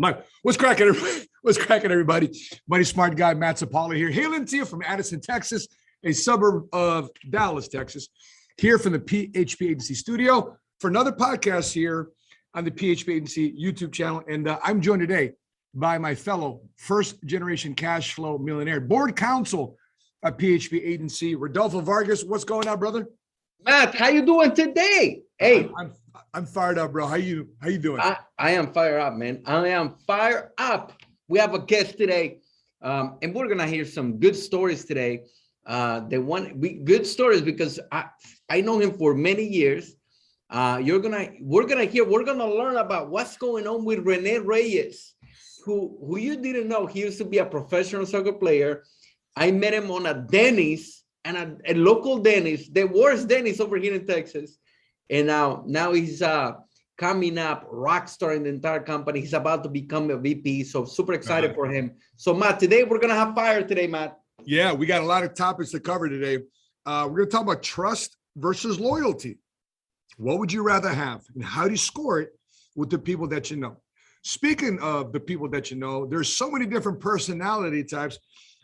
Mike, what's cracking, everybody? What's cracking, everybody? Buddy Smart Guy, Matt Sapaula here, hailing to you from Addison, Texas, a suburb of Dallas, Texas, here from the PHP Agency studio for another podcast here on the PHP Agency YouTube channel. And I'm joined today by my fellow first-generation cash flow millionaire, board counsel at PHP Agency, Rodolfo Vargas. What's going on, brother? Matt, how you doing today? Hey, I'm fired up, bro. How you doing? I am fired up, man. I am fired up. We have a guest today, and we're gonna hear some good stories today. Good stories because I know him for many years. We're gonna learn about what's going on with Rene Reyes, who you didn't know. He used to be a professional soccer player. I met him on a Denny's, and a local Denny's, the worst Denny's over here in Texas. And now he's coming up, rock star in the entire company. He's about to become a VP. So super excited for him. So Matt, today we're gonna have fire today, Matt. Yeah, we got a lot of topics to cover today. We're gonna talk about trust versus loyalty. What would you rather have, and how do you score it with the people that you know? Speaking of the people that you know, there's so many different personality types.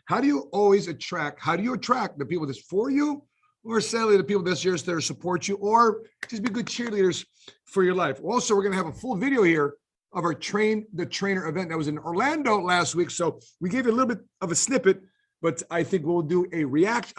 How do you attract the people that's for you, or sadly the people that's just there to support you, or just be good cheerleaders for your life? Also, we're going to have a full video here of our Train the Trainer event that was in Orlando last week. So we gave you a little bit of a snippet, but I think we'll do a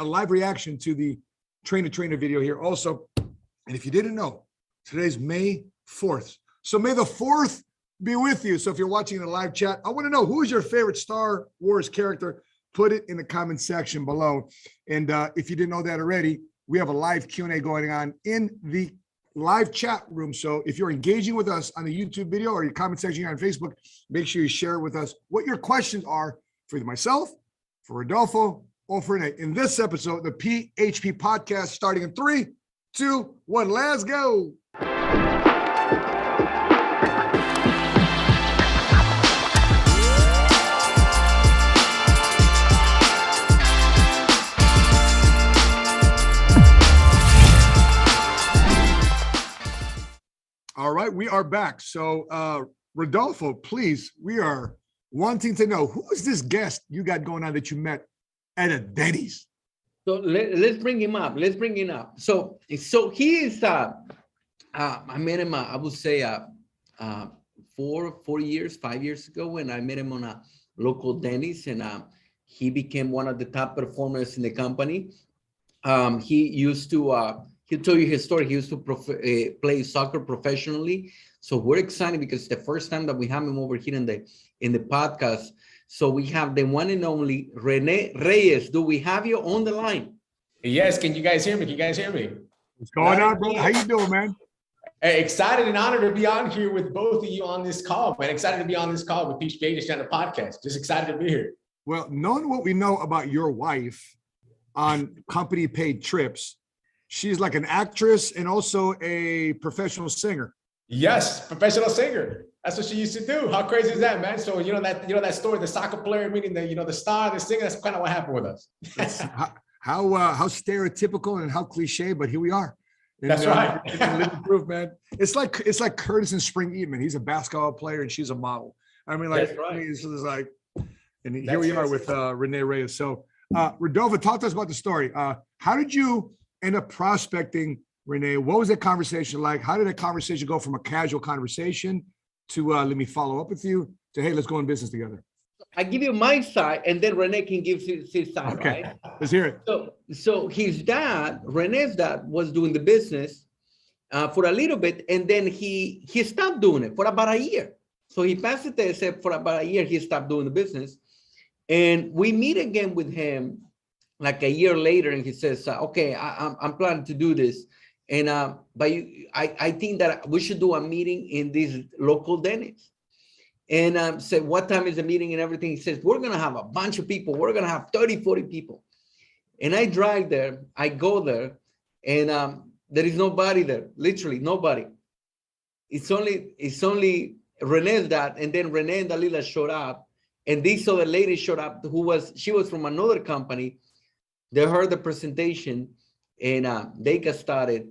live reaction to the Train the Trainer video here also. And if you didn't know, today's May 4th. So may the 4th be with you. So if you're watching in the live chat, I want to know, who is your favorite Star Wars character? Put it in the comment section below. And if you didn't know that already, we have a live Q&A going on in the live chat room. So if you're engaging with us on the YouTube video or your comment section here on Facebook, make sure you share with us what your questions are for either myself, for Rodolfo, or for Rene. In this episode, the PHP podcast, starting in 3, 2, 1, let's go. All right, we are back. So, Rodolfo, please, we are wanting to know, who is this guest you got going on that you met at a Denny's? So let's bring him up. So he is, I met him, I would say 5 years ago, when I met him on a local Denny's, and he became one of the top performers in the company. He'll tell you his story. He used to play soccer professionally. So we're excited because it's the first time that we have him over here in the podcast. So we have the one and only Rene Reyes. Do we have you on the line? Yes. Can you guys hear me? What's going on, bro? How you doing, man? Hey, excited and honored to be on here with both of you on this call, man. Excited to be on this call with PHP Agency Podcast. Just excited to be here. Well, knowing what we know about your wife on company paid trips, she's like an actress and also a professional singer. Yes, professional singer. That's what she used to do. How crazy is that, man? So you know that story, the soccer player meeting the star, the singer. That's kind of what happened with us. how stereotypical and how cliche, but here we are. And, that's right. Living proof, man. It's like Curtis and Spring Eatman. He's a basketball player and she's a model. I mean, like, that's right. It's like, and here we are with Rene Reyes. So, Rodolfo, talk to us about the story. How did you end up prospecting Rene? What was that conversation like? How did that conversation go from a casual conversation to let me follow up with you to, hey, let's go in business together? I give you my side, and then Rene can give his side, okay. Right? Let's hear it. So his dad, Rene's dad, was doing the business for a little bit, and then he stopped doing it for about a year. So he passed the test for about a year. He stopped doing the business, and we meet again with him like a year later, and he says, "Okay, I'm planning to do this, and but I think that we should do a meeting in this local Denny's." And said, "What time is the meeting and everything?" He says, "We're gonna have a bunch of people. We're gonna have 30, 40 people." And I drive there. I go there, and there is nobody there. Literally nobody. It's only Rene's dad, and then Rene and Dalila showed up, and this other lady showed up she was from another company. They heard the presentation, and they got started.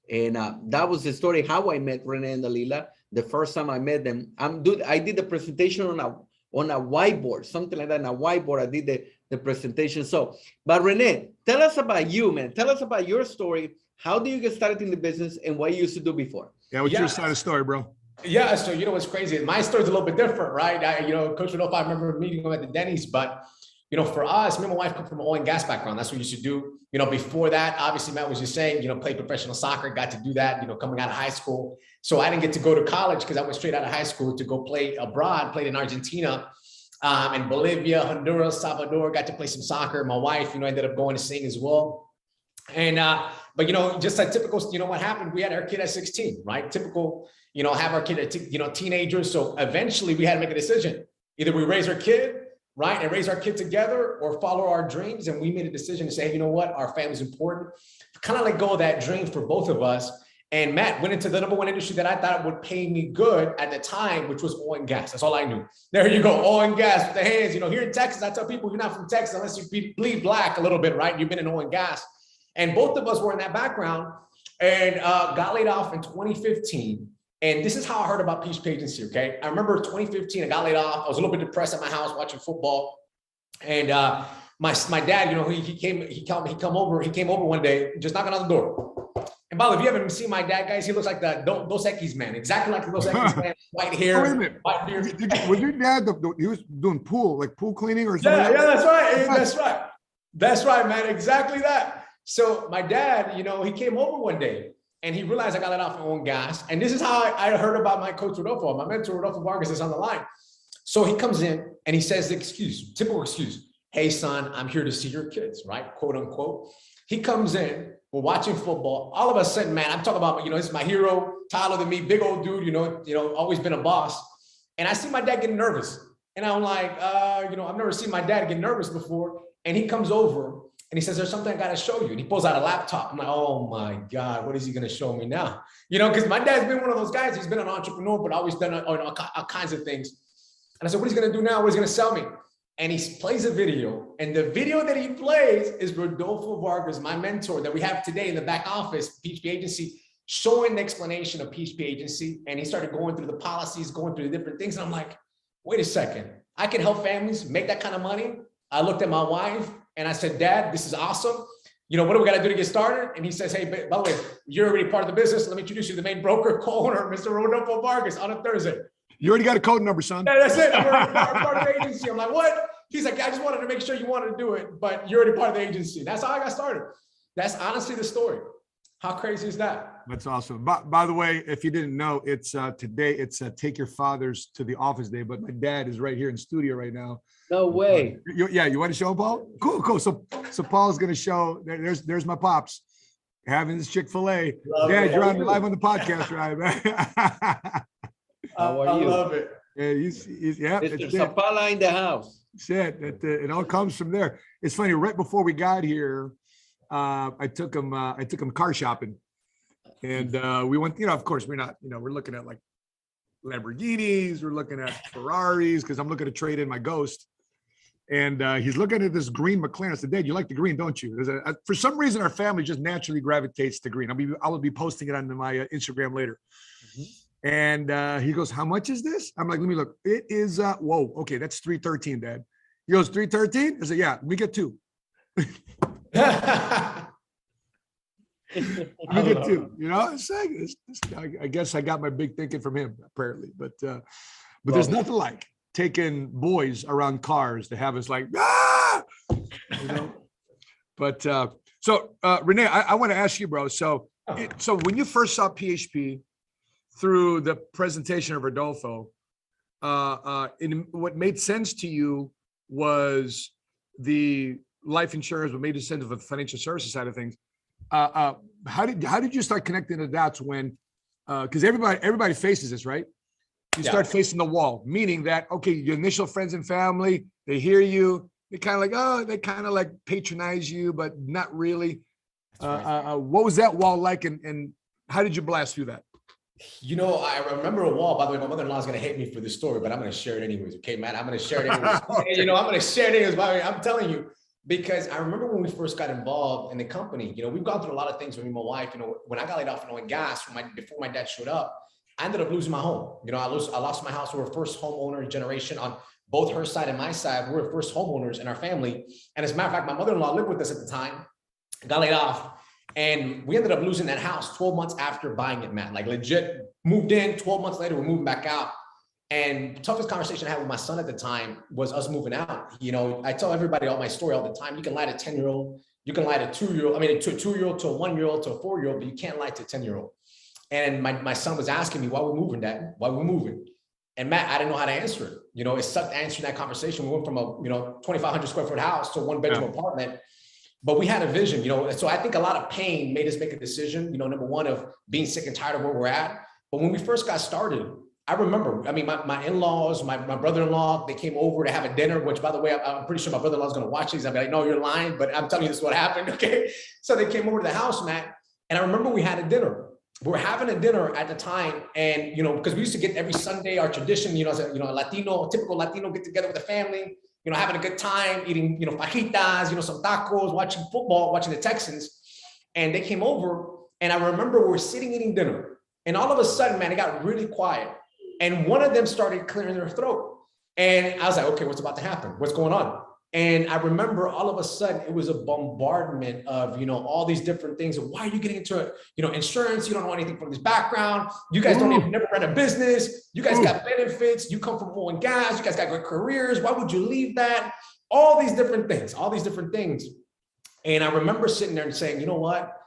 And that was the story how I met Rene and Dalila. the first time I met them. I did the presentation on a whiteboard, something like that. On a whiteboard, I did the presentation. So, but Rene, tell us about you, man. Tell us about your story. How do you get started in the business and what you used to do before? Yeah, what's your side of the story, bro? Yeah, so you know what's crazy? My story's a little bit different, right? Coach Rodolfo, I remember meeting him at the Denny's, but for us, me and my wife come from an oil and gas background. That's what we used to do. Before that, obviously, Matt was just saying, played professional soccer, got to do that, coming out of high school. So I didn't get to go to college because I went straight out of high school to go play abroad, played in Argentina, and Bolivia, Honduras, Salvador, got to play some soccer. My wife, ended up going to sing as well. And, but, just like typical, what happened, we had our kid at 16, right? Typical, have our kid at, teenagers. So eventually we had to make a decision. Either we raise our kid, right, and raise our kid together, or follow our dreams. And we made a decision to say, hey, you know what? Our family's important. Kind of let go of that dream for both of us. And Matt went into the number one industry that I thought would pay me good at the time, which was oil and gas. That's all I knew. There you go, oil and gas with the hands. Here in Texas, I tell people you're not from Texas unless you bleed black a little bit, right? You've been in oil and gas. And both of us were in that background, and got laid off in 2015. And this is how I heard about PHP Agency, okay? I remember 2015, I got laid off. I was a little bit depressed at my house watching football. And my dad, he came over one day, just knocking on the door. And by the way, if you haven't seen my dad, guys, he looks like the Dos Equis man, exactly like the Dos Equis man, white hair. Wait a minute. White beard. Was your dad, he was doing pool cleaning or something? Yeah, that's right. That's right. That's right, man. Exactly that. So my dad, he came over one day and he realized I got let off on oil and gas. And this is how I heard about my coach Rodolfo. My mentor Rodolfo Vargas is on the line. So he comes in and he says the typical excuse. Hey, son, I'm here to see your kids, right? Quote unquote. He comes in, we're watching football. All of a sudden, man, I'm talking about, this is my hero, taller than me, big old dude, always been a boss. And I see my dad getting nervous. And I'm like, I've never seen my dad get nervous before. And he comes over and he says, there's something I got to show you. And he pulls out a laptop. I'm like, oh my God, what is he going to show me now? Because my dad's been one of those guys. He's been an entrepreneur, but always done all kinds of things. And I said, what is he going to do now? What is he going to sell me? And he plays a video. And the video that he plays is Rodolfo Vargas, my mentor that we have today in the back office, PHP Agency, showing the explanation of PHP Agency. And he started going through the policies, going through the different things. And I'm like, wait a second. I can help families make that kind of money. I looked at my wife and I said, Dad, this is awesome. What do we got to do to get started? And he says, hey, by the way, you're already part of the business. Let me introduce you to the main broker, co-owner, Mr. Rodolfo Vargas, on a Thursday. You already got a code number, son. Yeah, that's it. We're part of the agency. I'm like, what? He's like, I just wanted to make sure you wanted to do it, but you're already part of the agency. That's how I got started. That's honestly the story. How crazy is that? That's awesome. By the way, if you didn't know, it's today. It's Take Your Fathers to the Office Day, but my dad is right here in studio right now. No way. You want to show him, Paul? Cool. So Paul's going to show. There's my pops having this Chick-fil-A. Dad, you're live on the podcast, right? How are you? I love it. Yeah, he's Mr. Sapaula in the house. It all comes from there. It's funny. Right before we got here, I took him car shopping, and we went. Of course, we're not. We're looking at like Lamborghinis. We're looking at Ferraris because I'm looking to trade in my Ghost. And he's looking at this green McLaren. I said, Dad, you like the green, don't you? For some reason, our family just naturally gravitates to green. I will be posting it on my Instagram later. Mm-hmm. And he goes, how much is this? I'm like, let me look. It is, whoa, okay, that's $313, Dad. He goes, $313? I said, yeah, let me get two. Let me get two. It's like, I guess I got my big thinking from him, apparently. But there's nothing like taking boys around cars to have us like, ah! But so Rene, I want to ask you, bro. So when you first saw PHP, through the presentation of Rodolfo, what made sense to you was the life insurance, what made sense of the financial services side of things. How did you start connecting the dots when, because everybody faces this, right? You start facing the wall, meaning that, okay, your initial friends and family, they hear you, they kind of like patronize you, but not really. What was that wall like, and how did you blast through that? I remember a wall. By the way, my mother-in-law is going to hate me for this story, but I'm going to share it anyways. Okay, Matt, I'm going to share it anyways. Okay. I'm going to share it anyways. By the way, I'm telling you, because I remember when we first got involved in the company, we've gone through a lot of things with me and my wife. When I got laid off in oil and gas, before my dad showed up, I ended up losing my home. I lost my house. We were first homeowner generation on both her side and my side. We were first homeowners in our family. And as a matter of fact, my mother-in-law lived with us at the time, got laid off. And we ended up losing that house 12 months after buying it, Matt. Like legit moved in, 12 months later, we're moving back out. And the toughest conversation I had with my son at the time was us moving out. I tell everybody all my story all the time. You can lie to a 10-year-old, you can lie to a 2-year-old, to a 2-year-old, to a 1-year-old, to a 4-year-old, but you can't lie to a 10-year-old. And my son was asking me, why we're moving, Dad? Why we're moving? And Matt, I didn't know how to answer it. It sucked answering that conversation. We went from a 2,500 square foot house to a 1-bedroom apartment. But we had a vision, so I think a lot of pain made us make a decision, number one, of being sick and tired of where we're at. But when we first got started, I remember, my in-laws, my brother-in-law, they came over to have a dinner, which, by the way, I'm pretty sure my brother-in-law is going to watch these. I'll be like, no, you're lying, but I'm telling you this is what happened, okay? So they came over to the house, Matt, and I remember we had a dinner. We were having a dinner at the time, and, because we used to get every Sunday, our tradition, a typical Latino get together with the family, having a good time, eating, fajitas, some tacos, watching football, watching the Texans. And they came over, and I remember we were sitting eating dinner, and all of a sudden, man, it got really quiet. And one of them started clearing their throat. And I was like, okay, what's about to happen? What's going on? And I remember all of a sudden it was a bombardment of, all these different things. Why are you getting into it? Insurance, you don't know anything from this background. You guys don't even never run a business. You guys got benefits. You come from oil and gas. You guys got great careers. Why would you leave that? All these different things. And I remember sitting there and saying, you know what?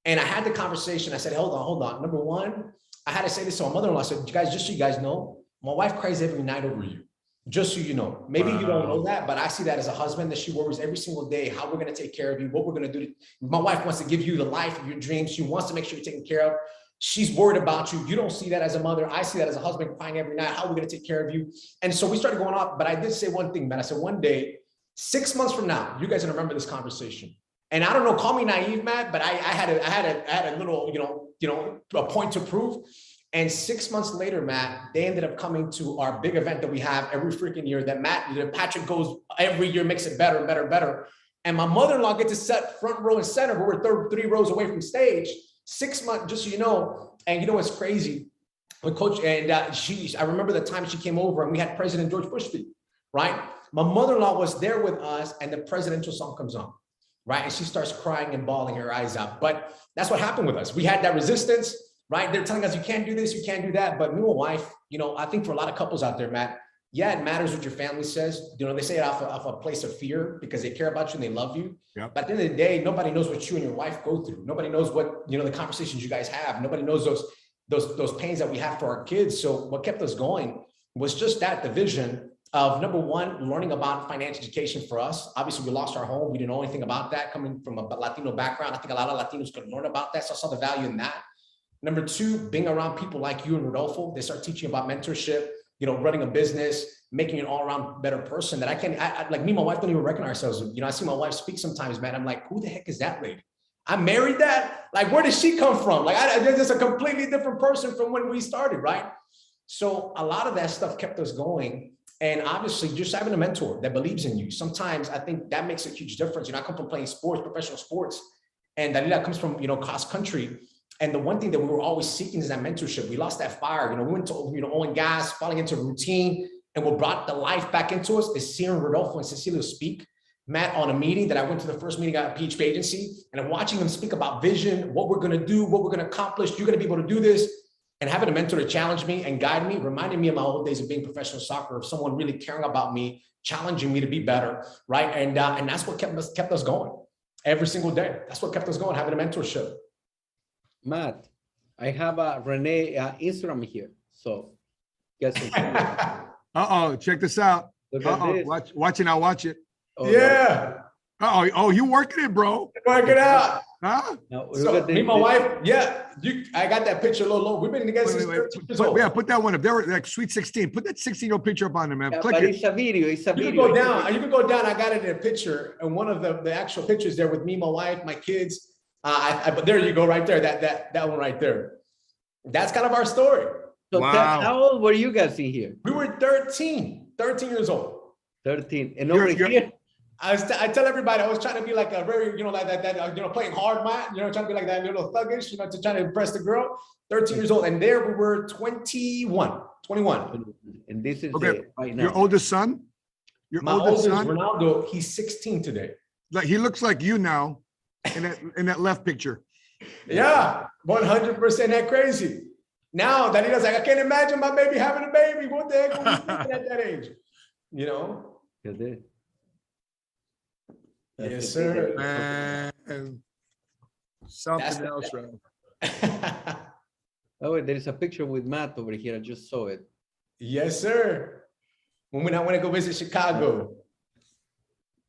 And I had the conversation. I said, hold on. Number one, I had to say this to my mother-in-law. I said, just so you guys know, my wife cries every night over you. Just so you know, maybe you don't know that, but I see that as a husband, that she worries every single day how we're going to take care of you, what we're going to do. My wife wants to give you the life of your dreams. She wants to make sure you're taken care of. She's worried about you. You don't see that as a mother. I see that as a husband, crying every night. How are we going to take care of you? And so we started going off, but I did say one thing, man. I said, one day, 6 months from now, you guys are going to remember this conversation. And I don't know, call me naive, Matt, but I had a little, a point to prove. And 6 months later, Matt, they ended up coming to our big event that we have every freaking year that Patrick goes every year, makes it better and better and better. And my mother-in-law gets to sit front row and center, but we're 3 rows away from stage. 6 months, just so you know. And you know what's crazy? When Coach, and I remember the time she came over and we had President George Bush speak, right? My mother-in-law was there with us and the presidential song comes on, right? And she starts crying and bawling her eyes out. But that's what happened with us. We had that resistance. Right? They're telling us you can't do this, you can't do that. But me and my wife, I think for a lot of couples out there, Matt, yeah, it matters what your family says. They say it off a place of fear because they care about you and they love you. Yep. But at the end of the day, nobody knows what you and your wife go through. Nobody knows what, the conversations you guys have. Nobody knows those pains that we have for our kids. So what kept us going was just the vision of, number one, learning about financial education for us. Obviously, we lost our home. We didn't know anything about that coming from a Latino background. I think a lot of Latinos could learn about that. So I saw the value in that. Number two, being around people like you and Rodolfo, they start teaching about mentorship, running a business, making an all-around better person that I like me and my wife don't even recognize ourselves. I see my wife speak sometimes, man. I'm like, who the heck is that lady? I married that? Like, where did she come from? Like, they're just a completely different person from when we started, right? So a lot of that stuff kept us going. And obviously just having a mentor that believes in you. Sometimes I think that makes a huge difference. I come from playing sports, professional sports, and Dalila comes from, cross country. And the one thing that we were always seeking is that mentorship. We lost that fire. We went to, oil and gas, falling into routine. And what brought the life back into us is seeing Rodolfo and Cecilia speak, Matt, on a meeting that I went to the first meeting at PHP Agency. And I'm watching them speak about vision, what we're going to do, what we're going to accomplish. You're going to be able to do this. And having a mentor to challenge me and guide me, reminded me of my old days of being professional soccer, of someone really caring about me, challenging me to be better, right? And that's what kept us going every single day. That's what kept us going, having a mentorship. Matt, I have a Rene Instagram here. So guess what? Check this out. Watch it. I'll watch it. Oh, yeah. You working it, bro. Work it out. Huh? No, so me and my wife, I got that picture a little low. We've been together since 13 years old. Yeah, put that one up. They were like sweet 16. Put that 16-year-old picture up on there, man. Yeah, Click but it. It's a video. You can go down. You can go down. I got it in a picture. And one of the actual pictures there with me, my wife, my kids. But there you go, right there. That one right there. That's kind of our story. So wow. How old were you guys in here? We were 13 years old. 13. And over here? I tell everybody I was trying to be like a very, like that, playing hard, Matt, trying to be like that little thuggish, to try to impress the girl. 13 years old, and there we were 21. And this is Okay. right now. Your oldest son? My oldest Ronaldo, he's 16 today. Like he looks like you now in that left picture. Yeah, 100% that crazy. Now that he does, like, I can't imagine my baby having a baby. What the heck were we thinking at that age? Yes, sir. Man, something else, right? Oh, there is a picture with Matt over here. I just saw it. Yes, sir. When I want to go visit Chicago.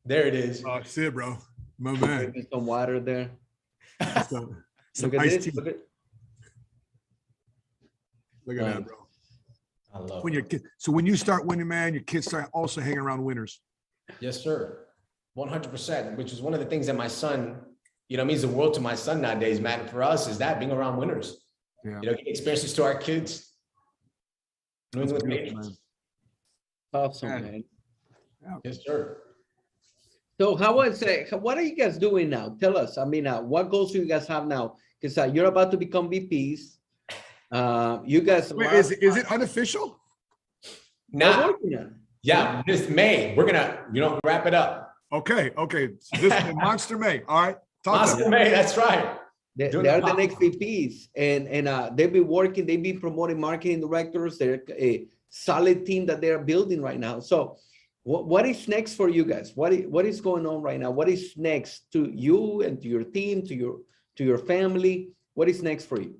There it is. Oh, see it, bro. My man. Maybe some water there. Some Look at iced this. tea. Look at that, bro. I love When it. your kid, so when you start winning, man, your kids start also hanging around winners. Yes, sir. 100%, which is one of the things that my son, means the world to my son nowadays, Matt. And for us is that being around winners. Yeah. Getting experiences to our kids. That's beautiful, man. Awesome, Yeah. man. Yes, sir. So what are you guys doing now? Tell us. I mean, what goals do you guys have now? Because you're about to become VPs. You guys. Wait, is it unofficial? Now, working on it. yeah, this May, we're gonna, wrap it up. Okay. So this is Monster May. All right. Talk to Monster me. May, that's right. They Doing are the the next VPs, and they've been working. They've been promoting marketing directors. They're a solid team that they are building right now. So, what is next for you guys? What is going on right now? What is next to you and to your team, to your family? What is next for you?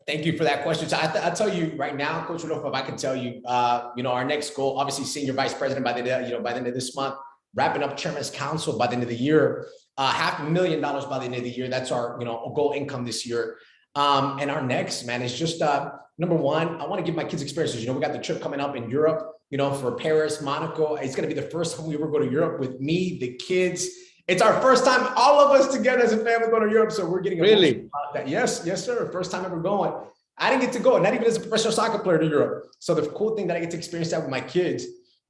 Thank you for that question. So I'll tell you right now, Coach Rodolfo, if I can tell you, our next goal, obviously senior vice president by the end of this month, wrapping up chairman's council by the end of the year, $500,000 by the end of the year. That's our, goal income this year. And our next, man, is just, number one, I want to give my kids experiences. We got the trip coming up in Europe, for Paris, Monaco. It's going to be the first time we ever go to Europe with me, the kids. It's our first time, all of us together as a family going to Europe. So we're getting Really? about that. Yes, sir. First time ever going. I didn't get to go, not even as a professional soccer player to Europe. So the cool thing that I get to experience that with my kids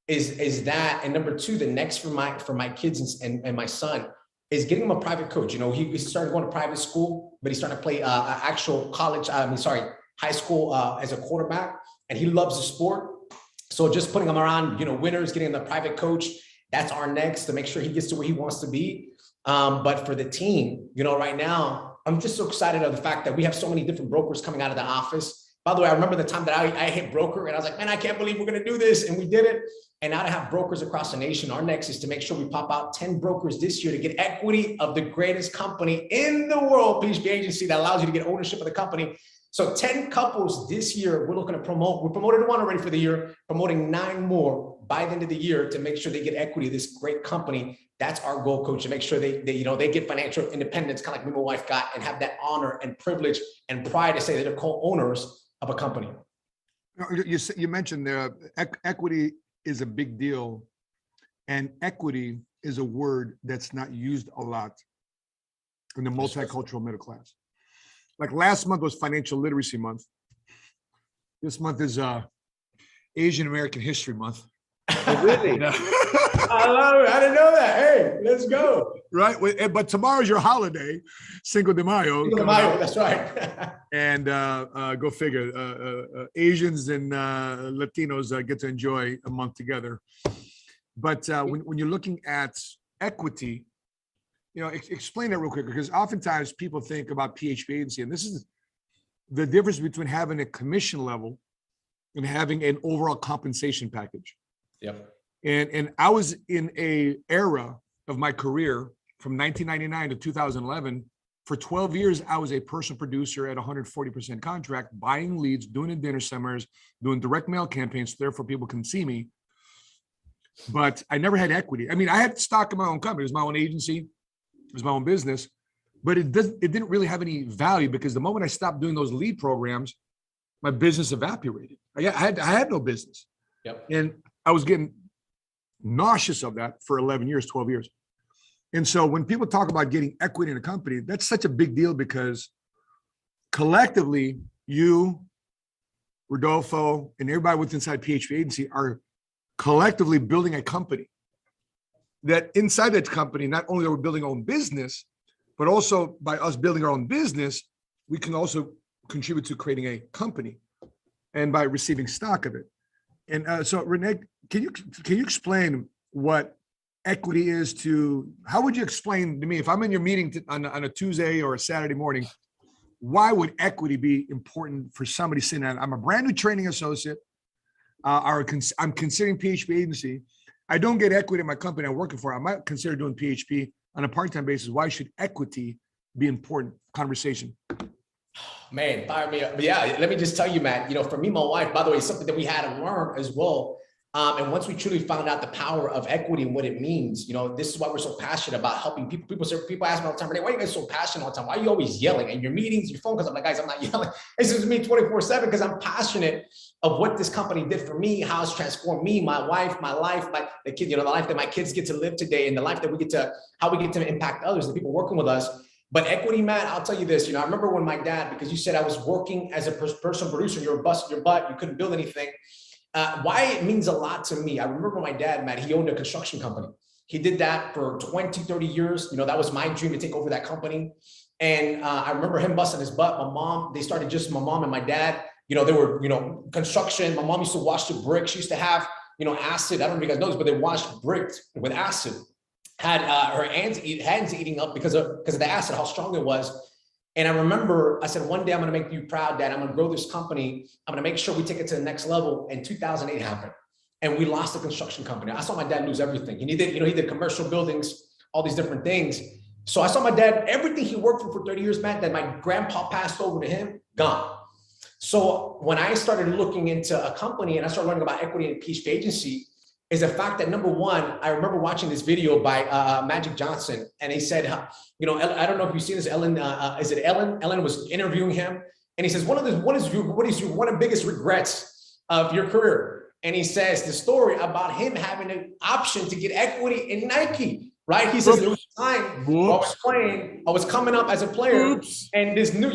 is that. And number two, the next for my kids and my son is getting him a private coach. He started going to private school, but he's starting to play actual high school as a quarterback, and he loves the sport. So just putting him around, winners, getting him a private coach. That's our next to make sure he gets to where he wants to be. But for the team, right now, I'm just so excited of the fact that we have so many different brokers coming out of the office. By the way, I remember the time that I hit broker and I was like, man, I can't believe we're going to do this. And we did it. And now to have brokers across the nation, our next is to make sure we pop out 10 brokers this year to get equity of the greatest company in the world, PHP Agency, that allows you to get ownership of the company. So 10 couples this year, we're looking to promote. We promoted one already for the year, promoting 9 more by the end of the year to make sure they get equity of this great company. That's our goal, Coach, to make sure they get financial independence, kind of like me and my wife got, and have that honor and privilege and pride to say that they're co-owners of a company. You mentioned equity is a big deal, and equity is a word that's not used a lot in the multicultural middle class. Like last month was Financial Literacy Month. This month is Asian American History Month. Oh, really? I love it. I didn't know that. Hey, let's go. Right, but tomorrow's your holiday, Cinco de Mayo. Cinco de Mayo, that's right. And go figure, Asians and Latinos get to enjoy a month together. But when you're looking at equity, explain that real quick, because oftentimes people think about PHP Agency, and this is the difference between having a commission level and having an overall compensation package. Yep. And I was in a era of my career from 1999 to 2011. For 12 years, I was a personal producer at 140% contract, buying leads, doing the dinner seminars, doing direct mail campaigns, so therefore people can see me. But I never had equity. I mean, I had stock in my own company. It was my own agency. It was my own business. But it didn't really have any value, because the moment I stopped doing those lead programs, my business evaporated. I had no business. Yep. And I was getting nauseous of that for 11 years, 12 years. And so when people talk about getting equity in a company, that's such a big deal, because collectively, you, Rodolfo, and everybody within inside PHP Agency are collectively building a company. that inside that company, not only are we building our own business, but also by us building our own business, we can also contribute to creating a company and by receiving stock of it. And so Rene, can you explain what equity is how would you explain to me, if I'm in your meeting on a Tuesday or a Saturday morning, why would equity be important for somebody sitting down? I'm a brand new training associate. I'm considering PHP Agency. I don't get equity in my company I'm working for. I might consider doing PHP on a part-time basis. Why should equity be important? Conversation. Man, fire me up. But yeah, let me just tell you, Matt, for me, my wife, by the way, something that we had to learn as well. And once we truly found out the power of equity and what it means, this is why we're so passionate about helping people. People ask me all the time, why are you guys so passionate all the time? Why are you always yelling in your meetings, your phone calls? I'm like, guys, I'm not yelling. It's just me 24/7 because I'm passionate of what this company did for me, how it's transformed me, my wife, my life, the kid, the life that my kids get to live today, and the life that how we get to impact others, the people working with us. But equity, Matt, I'll tell you this, I remember when my dad, because you said I was working as a personal producer, you were busting your butt, you couldn't build anything. Why it means a lot to me. I remember my dad, Matt, he owned a construction company. He did that for 20, 30 years. That was my dream to take over that company. And I remember him busting his butt. My mom and my dad, they were, construction. My mom used to wash the bricks. She used to have, acid. I don't know if you guys know this, but they washed bricks with acid. Had her hands eating up because of the acid, how strong it was. And I remember I said, one day I'm going to make you proud, Dad. I'm going to grow this company. I'm going to make sure we take it to the next level. And 2008 happened. And we lost the construction company. I saw my dad lose everything. And he did commercial buildings, all these different things. So I saw my dad, everything he worked for 30 years, Matt, that my grandpa passed over to him, gone. So when I started looking into a company and I started learning about equity in PHP Agency, is the fact that number one, I remember watching this video by Magic Johnson, and he said, I don't know if you've seen this, Ellen, is it Ellen? Ellen was interviewing him, and he says, what is your one of the biggest regrets of your career? And he says the story about him having an option to get equity in Nike, right? He says there was a time I was coming up as a player, and this new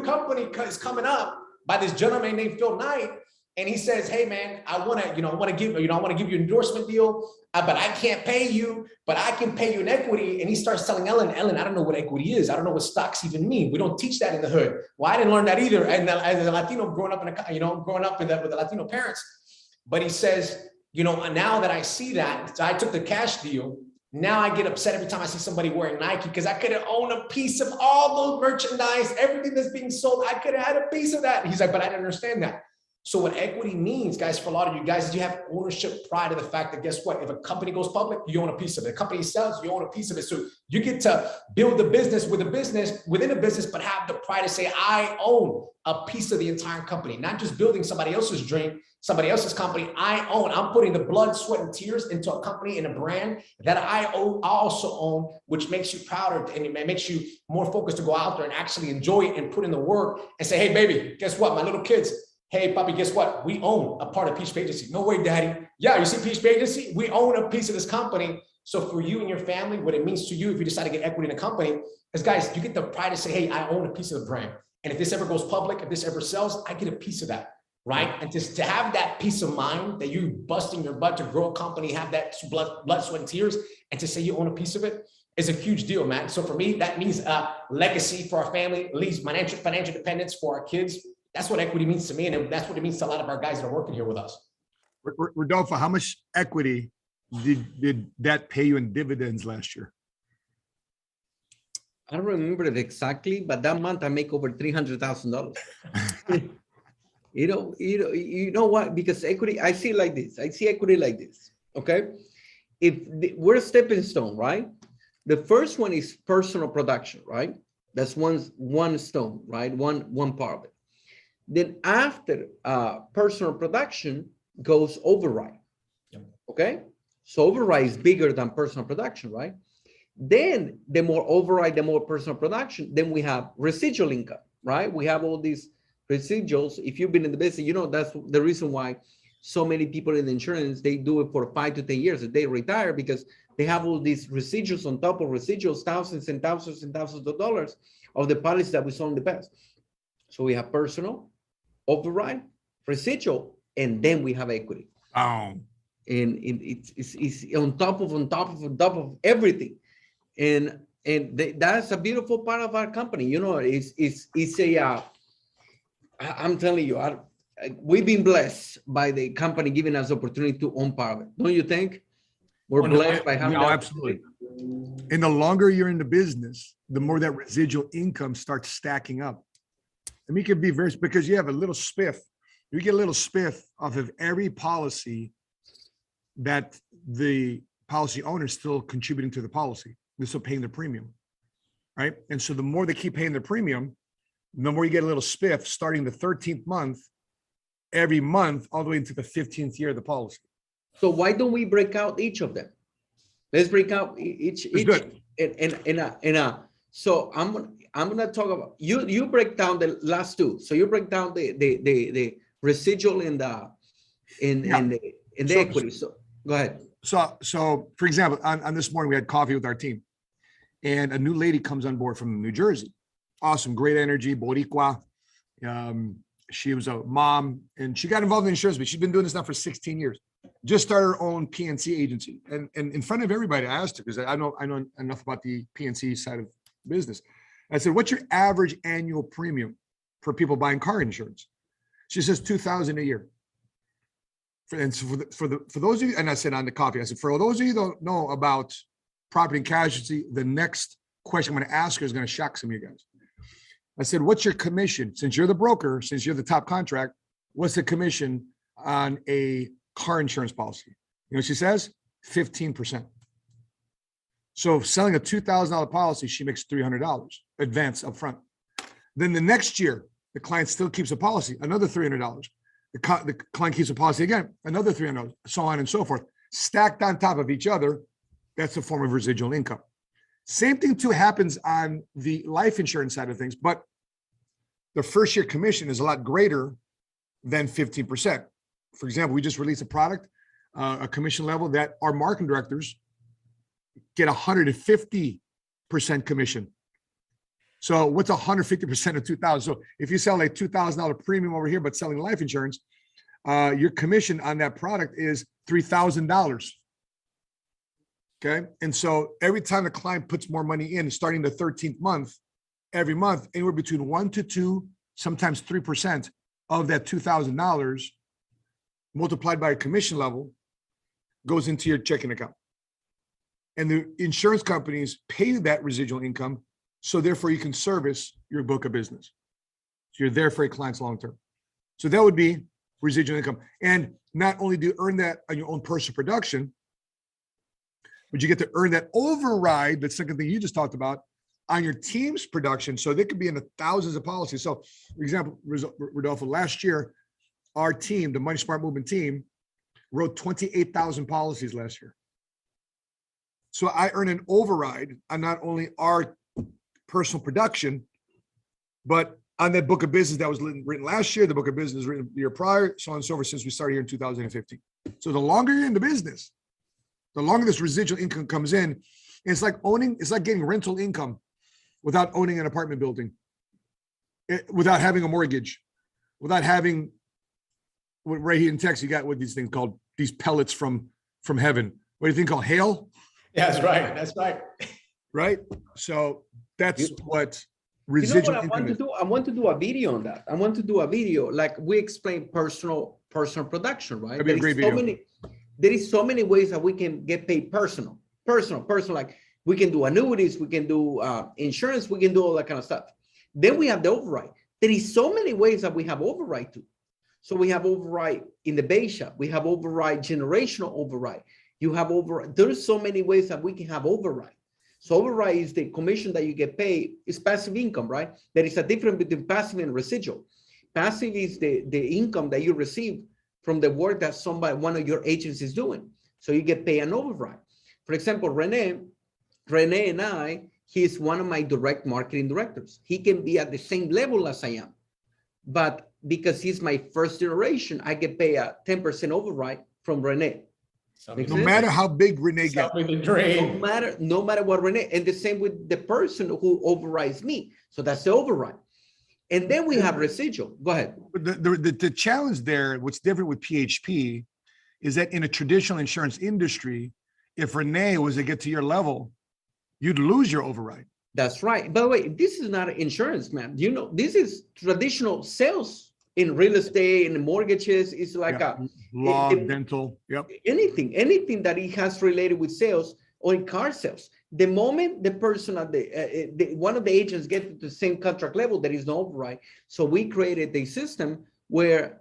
company is coming up by this gentleman named Phil Knight. And he says, hey, man, I want to give you an endorsement deal, but I can't pay you, but I can pay you in equity. And he starts telling Ellen, I don't know what equity is. I don't know what stocks even mean. We don't teach that in the hood. Well, I didn't learn that either. And as a Latino growing up with the Latino parents. But he says, now that I see that, so I took the cash deal. Now I get upset every time I see somebody wearing Nike because I could have owned a piece of all those merchandise, everything that's being sold. I could have had a piece of that. He's like, but I didn't understand that. So what equity means, guys, for a lot of you guys, is you have ownership pride of the fact that guess what? If a company goes public, you own a piece of it. A company sells, you own a piece of it. So you get to build the business within a business, but have the pride to say, I own a piece of the entire company, not just building somebody else's dream, somebody else's company. I'm putting the blood, sweat, and tears into a company and a brand that I also own, which makes you prouder and it makes you more focused to go out there and actually enjoy it and put in the work and say, hey, baby, guess what? My little kids, hey, Poppy, guess what? We own a part of PHP Agency. No way, Daddy. Yeah, you see PHP Agency? We own a piece of this company. So for you and your family, what it means to you if you decide to get equity in a company is, guys, you get the pride to say, hey, I own a piece of the brand. And if this ever goes public, if this ever sells, I get a piece of that, right? And just to have that peace of mind that you busting your butt to grow a company, have that blood, sweat, and tears, and to say you own a piece of it is a huge deal, man. So for me, that means legacy for our family, at least financial independence for our kids. That's what equity means to me. And that's what it means to a lot of our guys that are working here with us. Rodolfo, how much equity did that pay you in dividends last year? I don't remember it exactly, but that month I make over $300,000. You know what? Because equity, I see equity like this. Okay. We're a stepping stone, right? The first one is personal production, right? That's one stone, right? One part of it. Then after personal production goes override. Yep. Okay. So override is bigger than personal production, right? Then the more override, the more personal production, then we have residual income, right? We have all these residuals. If you've been in the business, that's the reason why so many people in insurance, they do it for 5 to 10 years. They retire because they have all these residuals on top of residuals, thousands and thousands and thousands of dollars of the policies that we sold in the past. So we have personal, override, residual, and then we have equity. and it's on top of everything. And that's a beautiful part of our company. You know, I'm telling you, we've been blessed by the company giving us opportunity to own part of it. Don't you think? We're blessed by having. No, absolutely. And the longer you're in the business, the more that residual income starts stacking up. I mean, it can be very, because you have a little spiff. You get a little spiff off of every policy that the policy owner is still contributing to the policy. They're still paying the premium, right? And so the more they keep paying the premium, the more you get a little spiff starting the 13th month, every month, all the way into the 15th year of the policy. So why don't we break out each of them? Let's break out each. Good. So I'm gonna talk about you break down the last two. So you break down the residual and the equity. So go ahead. So for example, on this morning we had coffee with our team, and a new lady comes on board from New Jersey. Awesome, great energy, Boricua. She was a mom, and she got involved in insurance, but she's been doing this now for 16 years. Just started her own PNC agency, and in front of everybody, I asked her, because I know enough about the PNC side of business. I said, "What's your average annual premium for people buying car insurance?" She says $2,000 a year. For those of you, and I said on the coffee, I said, for those of you who don't know about property and casualty, the next question I'm going to ask her is going to shock some of you guys. I said, "What's your commission? Since you're the broker, since you're the top contract, what's the commission on a car insurance policy?" You know what she says? 15%. So selling a $2,000 policy, she makes $300 advance upfront. Then the next year, the client still keeps a policy, another $300. The client keeps a policy again, another $300, so on and so forth, stacked on top of each other. That's a form of residual income. Same thing too happens on the life insurance side of things, but the first year commission is a lot greater than 15%. For example, we just released a product, a commission level that our marketing directors get 150% commission. So what's 150% of 2,000? So if you sell a $2,000 premium over here, but selling life insurance, your commission on that product is $3,000. Okay. And so every time the client puts more money in, starting the 13th month, every month, anywhere between 1 to 2, sometimes 3% of that $2,000 multiplied by a commission level goes into your checking account. And the insurance companies pay you that residual income, so therefore you can service your book of business. So you're there for your clients long-term. So that would be residual income. And not only do you earn that on your own personal production, but you get to earn that override, the second thing you just talked about, on your team's production. So they could be in the thousands of policies. So for example, Rodolfo, last year, our team, the Money Smart Movement team, wrote 28,000 policies last year. So I earn an override on not only our personal production, but on that book of business that was written last year, the book of business written the year prior, so on and so forth, since we started here in 2015. So the longer you're in the business, the longer this residual income comes in. It's like getting rental income without owning an apartment building, without having a mortgage, without having, right here in Texas, you got what these things called, these pellets from heaven. What do you think called hail? Yeah, that's right. That's right. Right. So that's what residual income is. I want to do a video on that. I want to do a video like we explain personal production, right? That'd be a great video. There is so many ways that we can get paid personal. Like we can do annuities, we can do insurance, we can do all that kind of stuff. Then we have the override. There is so many ways that we have override to. So we have override in the base shop. We have override, generational override. You have override. There's so many ways that we can have override. So override is the commission that you get paid. It's passive income, right? There is a difference between passive and residual. Passive is the income that you receive from the work that one of your agents is doing. So you get paid an override. For example, Rene and I, he's one of my direct marketing directors. He can be at the same level as I am. But because he's my first generation, I get paid a 10% override from Rene. No matter how big Rene gets. No matter what Rene, and the same with the person who overrides me. So that's the override. And then we have residual. Go ahead. The challenge there, what's different with PHP is that in a traditional insurance industry, if Rene was to get to your level, you'd lose your override. That's right. By the way, this is not insurance, man. You know, this is traditional sales in real estate and mortgages. It's like law, dental, anything that it has related with sales or in car sales. The moment the person at one of the agents get to the same contract level, there is no override. So we created a system where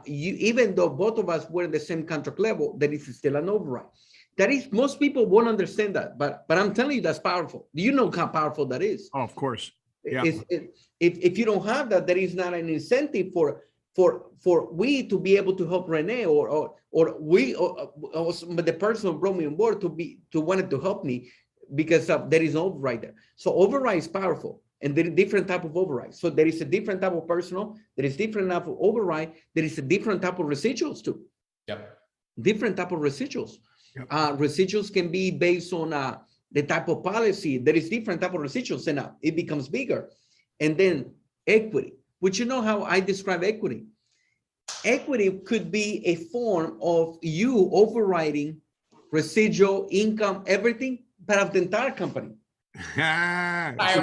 even though both of us were in the same contract level, there is still an override. That is, most people won't understand that, but I'm telling you, that's powerful. Do you know how powerful that is? Oh, of course. Yeah. If you don't have that, there is not an incentive for we to be able to help Rene or the person who brought me on board to wanted to help me because there is no override there. So override is powerful, and there is different type of override. So there is a different type of personal, there is different type of override, there is a different type of residuals too. Yep. Different type of residuals. Yep. Residuals can be based on the type of policy. There is different type of residuals, and it becomes bigger. And then equity, which you know how I describe equity. Equity could be a form of you overriding residual income, everything, but of the entire company. That's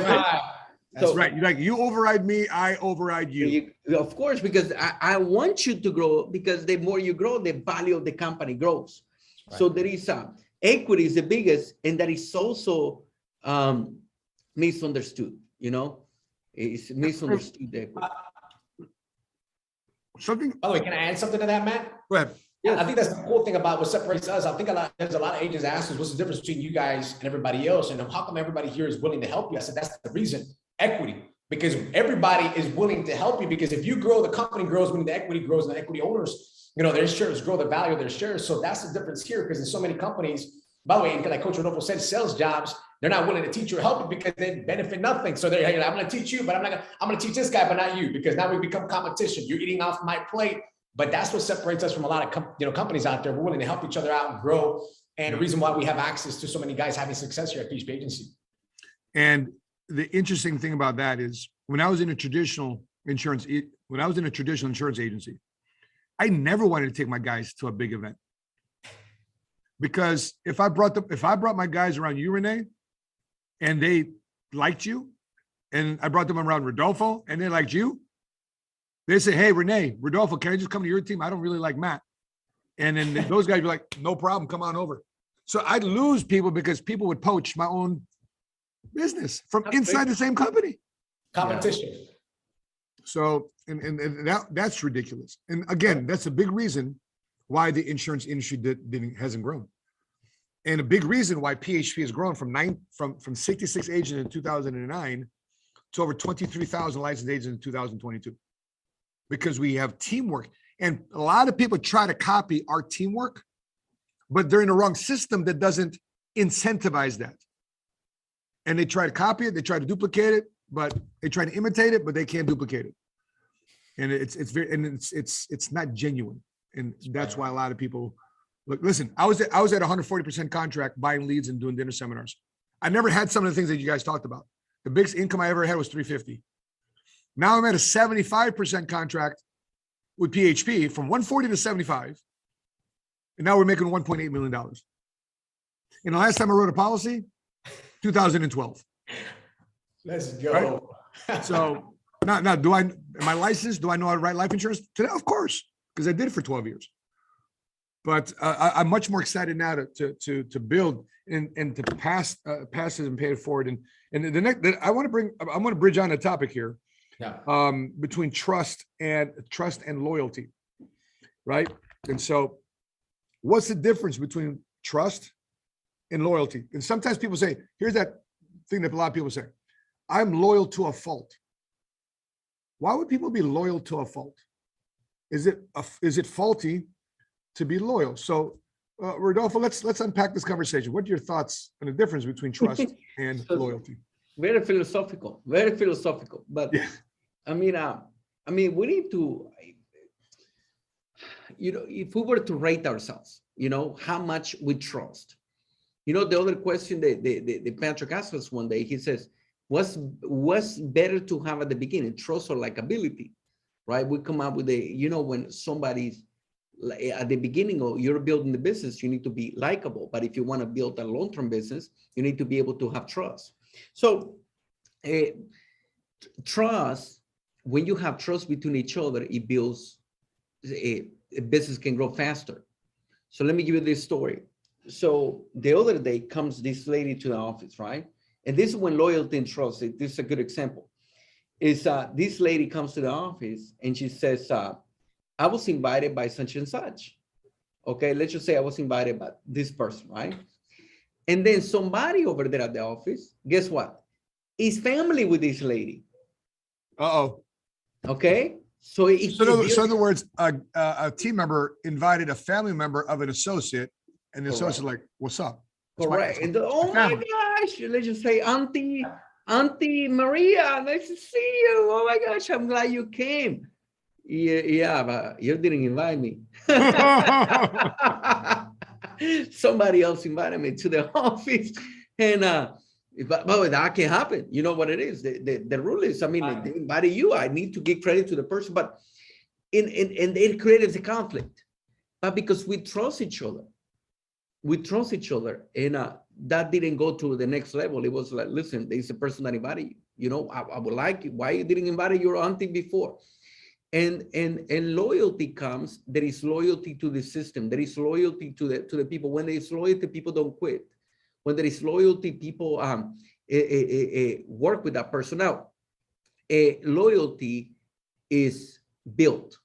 right. You override me, I override you. Of course, because I want you to grow, because the more you grow, the value of the company grows. Right. So there is equity is the biggest, and that is also misunderstood. You know, it's misunderstood. Something. By the way, can I add something to that, Matt? Go ahead. Yeah, I think that's the cool thing about what separates us. I think there's a lot of agents ask us, what's the difference between you guys and everybody else? And how come everybody here is willing to help you? I said, that's the reason, equity, because everybody is willing to help you, because if you grow, the company grows, when the equity grows, and the equity owners, their shares grow, the value of their shares. So that's the difference here, because in so many companies, by the way, like Coach Rodolfo said, sales jobs, they're not willing to teach you or help you because they benefit nothing. So they're, I'm going to teach you, but I'm going to teach this guy, but not you, because now we become competition. You're eating off my plate. But that's what separates us from a lot of companies out there. We're willing to help each other out and grow. And the reason why we have access to so many guys having success here at PHP Agency. And the interesting thing about that is when I was in a traditional insurance agency, I never wanted to take my guys to a big event. Because if I brought my guys around you, Rene, and they liked you, and I brought them around Rodolfo and they liked you, they say, hey, Rene, Rodolfo, can I just come to your team? I don't really like Matt. And then those guys be like, no problem, come on over. So I'd lose people because people would poach my own business from inside the same company. Competition. Yeah. So, and that's ridiculous. And again, that's a big reason why the insurance industry hasn't grown. And a big reason why PHP has grown from 66 agents in 2009 to over 23,000 licensed agents in 2022. Because we have teamwork. And a lot of people try to copy our teamwork, but they're in the wrong system that doesn't incentivize that. And they try to copy it, they try to duplicate it, but they try to imitate it, but they can't duplicate it. And it's not genuine. And that's why a lot of people look, listen, I was at 140% contract buying leads and doing dinner seminars. I never had some of the things that you guys talked about. The biggest income I ever had was $350. Now I'm at a 75% contract with PHP from 140 to 75. And now we're making $1.8 million. And the last time I wrote a policy, 2012. Let's go. Right? So now am I licensed? Do I know how to write life insurance today? Of course, because I did it for 12 years. But I'm much more excited now to build and to pass it and pay it forward. And the next I want to bridge on a topic here. Yeah. Between trust and loyalty, right? And so what's the difference between trust and loyalty? And sometimes people say, here's that thing that a lot of people say, I'm loyal to a fault. Why would people be loyal to a fault? Is it faulty to be loyal? So Rodolfo, let's unpack this conversation. What are your thoughts on the difference between trust and loyalty? Very philosophical, but yeah. I mean, we need to, if we were to rate ourselves, how much we trust. The other question that Patrick asked us one day, he says, what's better to have at the beginning, trust or likability, right? We come up with when somebody's at the beginning of you're building the business, you need to be likable. But if you want to build a long-term business, you need to be able to have trust. So trust, when you have trust between each other, it builds a business can grow faster. So let me give you this story. So the other day comes this lady to the office, right? And this is when loyalty and trust, this is a good example. Is this lady comes to the office and she says, I was invited by such and such. Okay, let's just say I was invited by this person, right? And then somebody over there at the office, guess what? Is family with this lady. Uh-oh. Okay. So in other words, a team member invited a family member of an associate, and the associate like, "What's up?" Correct. And oh my gosh, let's just say, Auntie Maria, nice to see you. Oh my gosh, I'm glad you came. Yeah, but you didn't invite me. Somebody else invited me to the office, and but that can happen. You know what it is. The rule is, I mean, they invited you. I need to give credit to the person, but and it created a conflict. But because we trust each other, and that didn't go to the next level. It was like, listen, there's a person that invited you. You know, I would like you. Why you didn't invite your auntie before? And loyalty comes. There is loyalty to the system. There is loyalty to the people. When there is loyalty, people don't quit. When there is loyalty, people work with that person. Now, loyalty is built.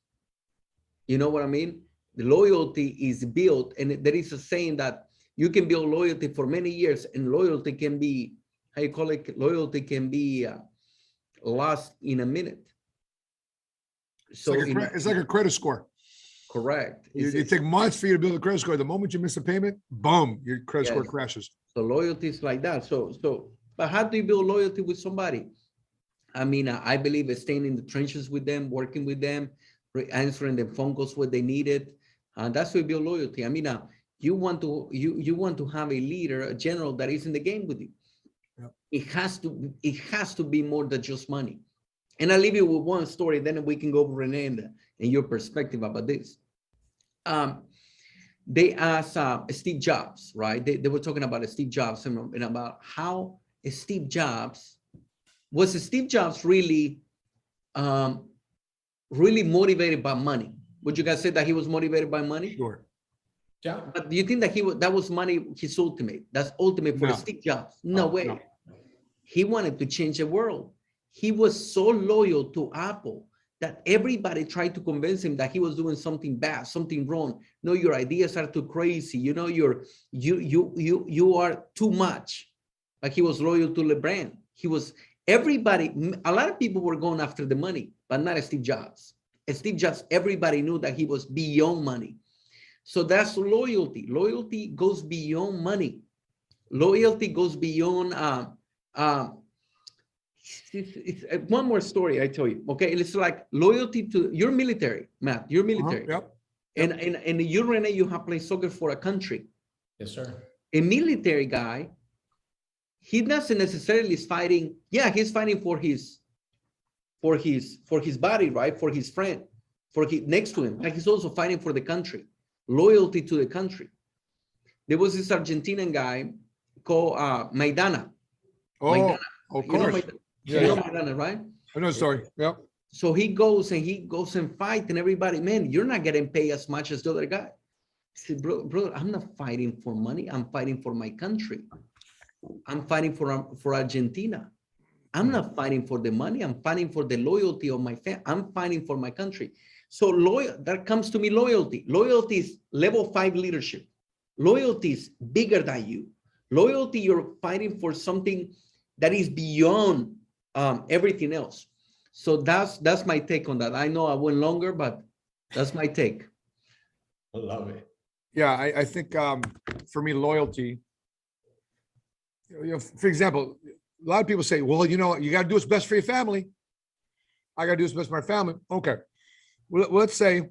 You know what I mean? The loyalty is built, and there is a saying that you can build loyalty for many years, and loyalty can be, how you call it? Loyalty can be lost in a minute. So it's like a credit score. Correct. It takes months for you to build a credit score. The moment you miss a payment, boom, your credit score crashes. So loyalty is like that. But how do you build loyalty with somebody? I mean, I believe it's staying in the trenches with them, working with them, answering the phone calls when they need it. That's where you build loyalty. I mean, you want to have a leader, a general that is in the game with you. Yep. It has to be more than just money. And I'll leave you with one story, then we can go over Rene and your perspective about this. They asked Steve Jobs, right? They were talking about Steve Jobs and about how Steve Jobs really motivated by money. Would you guys say that he was motivated by money? Sure. Yeah. But do you think that that was money his ultimate? That's ultimate for Steve Jobs? No way. No. He wanted to change the world. He was so loyal to Apple that everybody tried to convince him that he was doing something bad, something wrong. No, your ideas are too crazy. You know, you are too much. Like he was loyal to the brand. A lot of people were going after the money, but not Steve Jobs. Steve Jobs, everybody knew that he was beyond money. So that's loyalty. Loyalty goes beyond money. Loyalty goes beyond, it's one more story I tell you. Okay, it's like loyalty to your military, Matt. You're military. Yep. And you, Rene, you have played soccer for a country. Yes, sir. A military guy, he doesn't necessarily is fighting. Yeah, he's fighting for his body, right? For his friend, next to him. Like he's also fighting for the country. Loyalty to the country. There was this Argentinian guy called Maidana. Oh, Maidana. Of course. You know Maidana, right? I know, sorry. Yeah. So he goes and fight, and everybody, man, you're not getting paid as much as the other guy. He said, brother, I'm not fighting for money. I'm fighting for my country. I'm fighting for Argentina. I'm not fighting for the money. I'm fighting for the loyalty of my family. I'm fighting for my country. So that comes to me loyalty. Loyalty is level 5 leadership. Loyalty is bigger than you. Loyalty, you're fighting for something that is beyond everything else. So that's my take on that. I know I went longer, but that's my take. I love it. Yeah, I think for me, loyalty, for example, a lot of people say, well, you got to do what's best for your family. I got to do what's best for my family. Okay. Well, let's say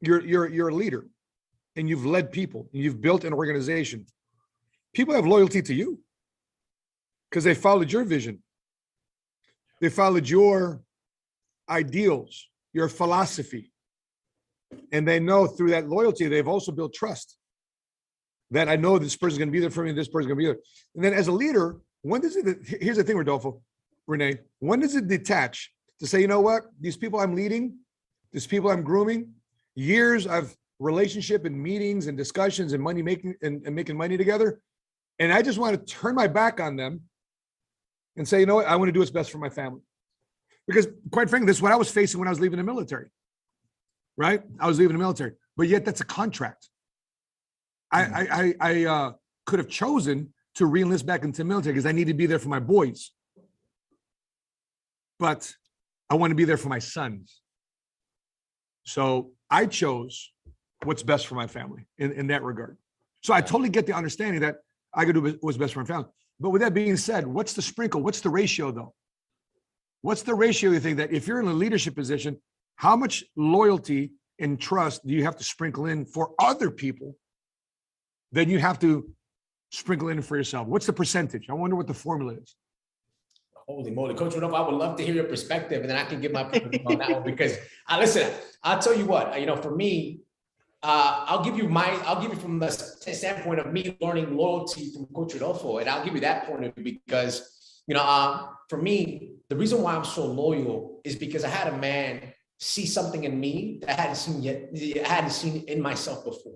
you're a leader and you've led people and you've built an organization. People have loyalty to you because they followed your vision. They followed your ideals, your philosophy. And they know through that loyalty, they've also built trust. That I know this person's going to be there for me, this person's going to be there. And then as a leader, when does it, here's the thing, Rodolfo, Rene, when does it detach to say, you know what, these people I'm leading, these people I'm grooming, years of relationship and meetings and discussions and money making and making money together. And I just want to turn my back on them and say, you know what, I want to do what's best for my family. Because quite frankly, this is what I was facing when I was leaving the military, right? I was leaving the military, but yet that's a contract. I could have chosen to re-enlist back into the military because I need to be there for my boys. But I want to be there for my sons. So I chose what's best for my family in that regard. So I totally get the understanding that I could do what's best for my family. But with that being said, what's the sprinkle? What's the ratio though? What's the ratio you think that if you're in a leadership position, how much loyalty and trust do you have to sprinkle in for other people? Then you have to sprinkle in for yourself. What's the percentage? I wonder what the formula is. Holy moly, Coach Rodolfo, I would love to hear your perspective, and then I can give my perspective on that one because listen, I'll tell you what, for me, I'll give you from the standpoint of me learning loyalty from Coach Rodolfo, and I'll give you that point of view because, for me, the reason why I'm so loyal is because I had a man see something in me that I hadn't seen in myself before.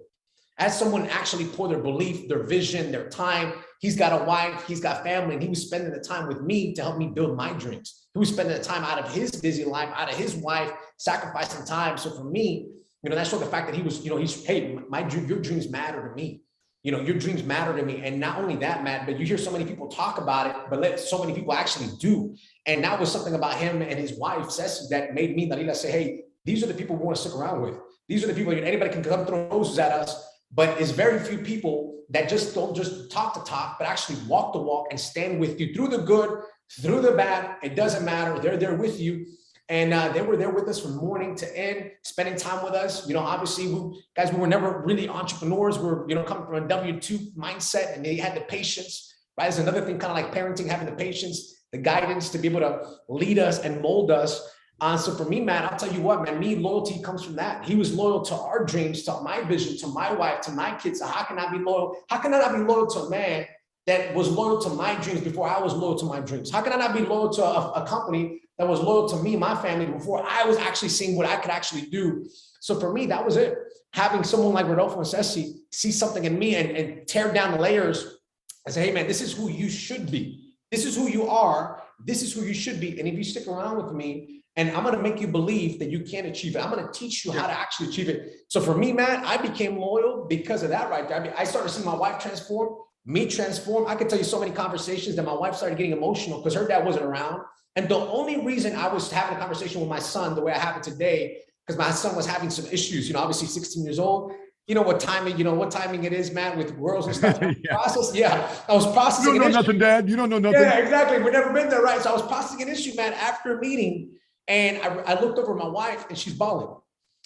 As someone actually pour their belief, their vision, their time. He's got a wife, he's got family, and he was spending the time with me to help me build my dreams. He was spending the time out of his busy life, out of his wife, sacrificing time. So for me, that showed the fact that he was, hey, your dreams matter to me. Your dreams matter to me. And not only that, Matt, but you hear so many people talk about it, but so many people actually do. And that was something about him and his wife, Ceci, that made me, Dalila, say, hey, these are the people we want to stick around with. These are the people, anybody can come throw noses at us. But it's very few people that just don't just talk the talk, but actually walk the walk and stand with you through the good, through the bad. It doesn't matter. They're there with you. And they were there with us from morning to end, spending time with us. Obviously, we were never really entrepreneurs. We were, coming from a W-2 mindset, and they had the patience, right? There's another thing, kind of like parenting, having the patience, the guidance to be able to lead us and mold us. So for me, Matt, I'll tell you what, man, loyalty comes from that. He was loyal to our dreams, to my vision, to my wife, to my kids. So how can I be loyal? How can I not be loyal to a man that was loyal to my dreams before I was loyal to my dreams? How can I not be loyal to a company that was loyal to me, my family, before I was actually seeing what I could actually do? So for me, that was it. Having someone like Rodolfo and Ceci see something in me and tear down the layers and say, hey, man, this is who you should be. This is who you are. This is who you should be. And if you stick around with me, and I'm going to make you believe that you can achieve it. I'm going to teach you how to actually achieve it. So for me, Matt, I became loyal because of that right there. I started seeing my wife transform, me transform. I could tell you so many conversations that my wife started getting emotional because her dad wasn't around. And the only reason I was having a conversation with my son the way I have it today, because my son was having some issues, obviously 16 years old. What timing it is, Matt, with girls and stuff. I was processing. You don't know nothing, Dad. You don't know nothing. Yeah, exactly. We've never been there, right? So I was processing an issue, Matt, after a meeting. And I looked over at my wife and she's bawling.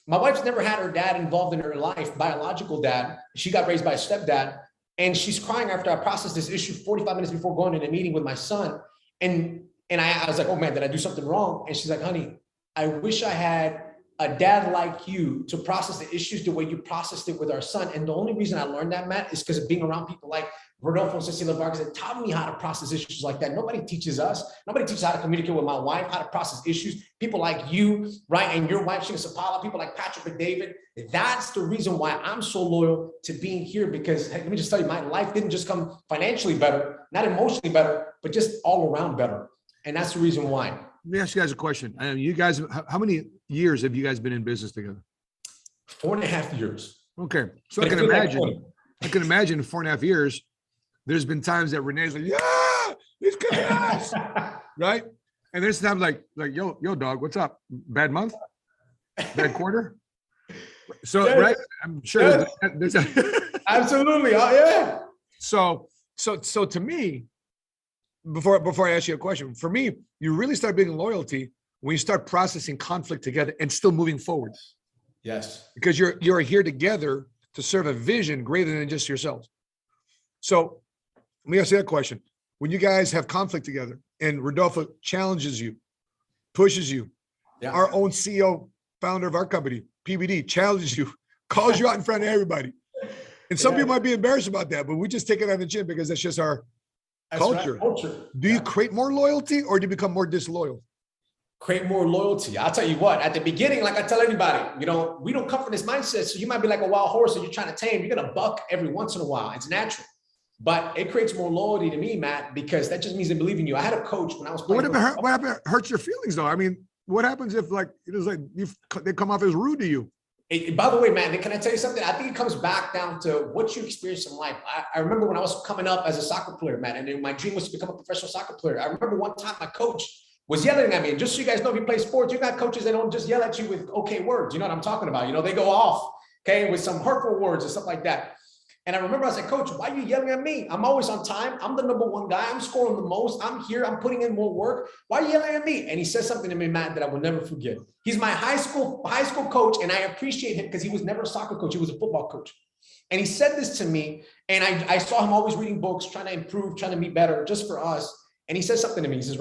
My wife's never had her dad involved in her life, biological dad. She got raised by a stepdad. And she's crying after I processed this issue 45 minutes before going in a meeting with my son. And I was like, oh man, did I do something wrong? And she's like, honey, I wish I had a dad like you to process the issues the way you processed it with our son. And the only reason I learned that, Matt, is because of being around people like Rodolfo and Sapaula Vargas that taught me how to process issues like that. Nobody teaches us. Nobody teaches how to communicate with my wife, how to process issues. People like you, right? And your wife, Shina Sapaula, people like Patrick and David. That's the reason why I'm so loyal to being here, because let me just tell you, my life didn't just come financially better, not emotionally better, but just all around better. And that's the reason why. Let me ask you guys a question. You guys, how many years have you guys been in business together? 4.5 years. Okay. So I can imagine 4.5 years, there's been times that Rene's like, yeah, he's kicking ass, right? And there's times like, yo, dog, what's up? Bad month? Bad quarter? So, yes. Right? I'm sure. Yes. There's Absolutely. Oh, yeah. So to me, before I ask you a question, for me, you really start building loyalty when you start processing conflict together and still moving forward. Yes. Because you're here together to serve a vision greater than just yourselves. So let me ask you that question. When you guys have conflict together and Rodolfo challenges you, pushes you, our own CEO founder of our company, PBD, challenges you, calls you out in front of everybody. And some people might be embarrassed about that, but we just take it on the chin because that's just our culture. Right. Culture. Do you create more loyalty or do you become more disloyal? Create more loyalty. I'll tell you what, at the beginning, like I tell anybody, we don't come from this mindset. So you might be like a wild horse that you're trying to tame. You're going to buck every once in a while. It's natural. But it creates more loyalty to me, Matt, because that just means they believe in you. I had a coach when I was playing. What happened hurts your feelings though? I mean, what happens if they come off as rude to you? By the way, man, can I tell you something? I think it comes back down to what you experience in life. I remember when I was coming up as a soccer player, man, and my dream was to become a professional soccer player. I remember one time my coach was yelling at me. And just so you guys know, if you play sports, you got coaches that don't just yell at you with okay words. You know what I'm talking about? They go off, okay, with some hurtful words and stuff like that. And I remember I said, Coach, why are you yelling at me? I'm always on time. I'm the number one guy. I'm scoring the most. I'm here. I'm putting in more work. Why are you yelling at me? And he said something to me, Matt, that I will never forget. He's my high school coach, and I appreciate him because he was never a soccer coach. He was a football coach. And he said this to me, and I saw him always reading books, trying to improve, trying to be better just for us. And he said something to me. He says,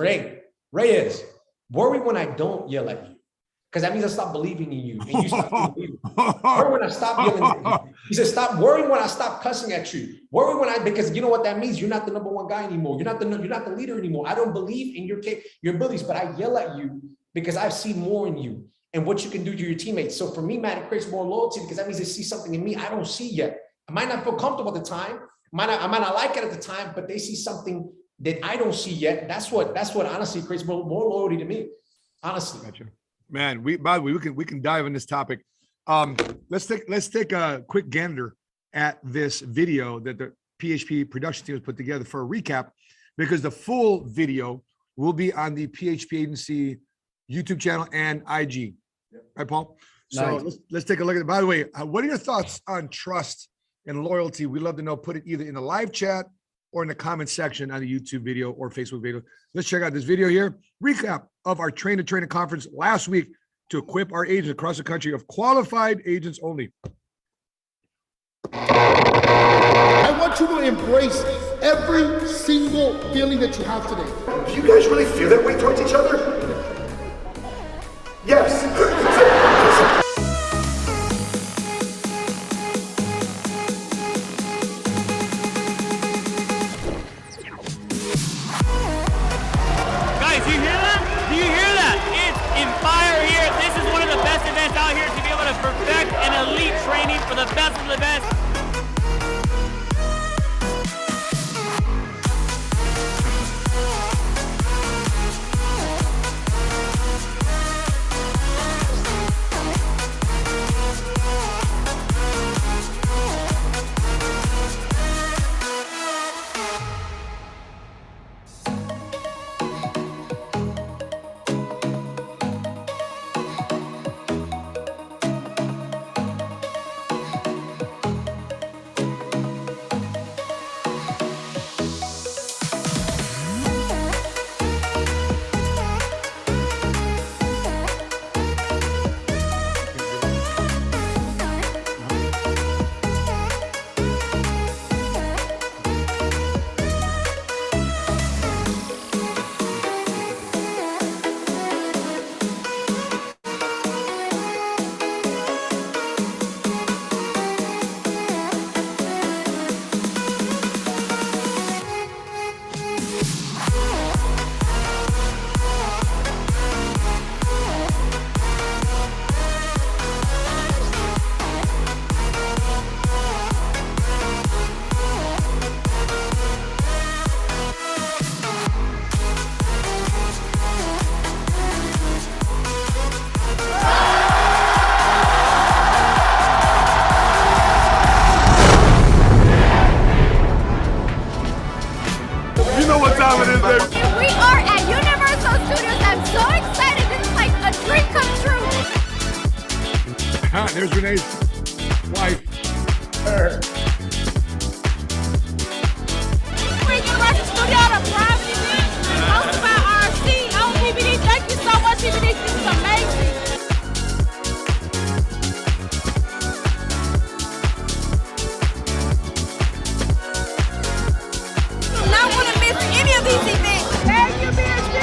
Reyes, worry when I don't yell at you. Because that means I stop believing in you. And you stop believing. Worry when I stop yelling at you. He says, stop worrying when I stop cussing at you. Worry because you know what that means? You're not the number one guy anymore. You're not the leader anymore. I don't believe in your abilities, but I yell at you because I see more in you and what you can do to your teammates. So for me, Matt, it creates more loyalty because that means they see something in me I don't see yet. I might not feel comfortable at the time. I might not like it at the time, but they see something that I don't see yet. That's what honestly creates more loyalty to me. Honestly. Gotcha. Man, by the way, we can dive in this topic. Let's take a quick gander at this video that the PHP production team has put together for a recap, because the full video will be on the PHP Agency YouTube channel and IG. Right, Paul? So nice. let's take a look at it. By the way, what are your thoughts on trust and loyalty? We'd love to know. Put it either in the live chat or in the comment section on the YouTube video or Facebook video. Let's check out this video here. Recap of our Train to Trainer conference last week to equip our agents across the country of qualified agents only. I want you to embrace every single feeling that you have today. Do you guys really feel that way towards each other? Yes. Perfect and elite training for the best of the best. There's Renee's wife. University Studio, the private event, hosted by RC on PBD. Thank you so much, PBD. This is amazing. Do not want to miss any of these events. Thank you, PHP.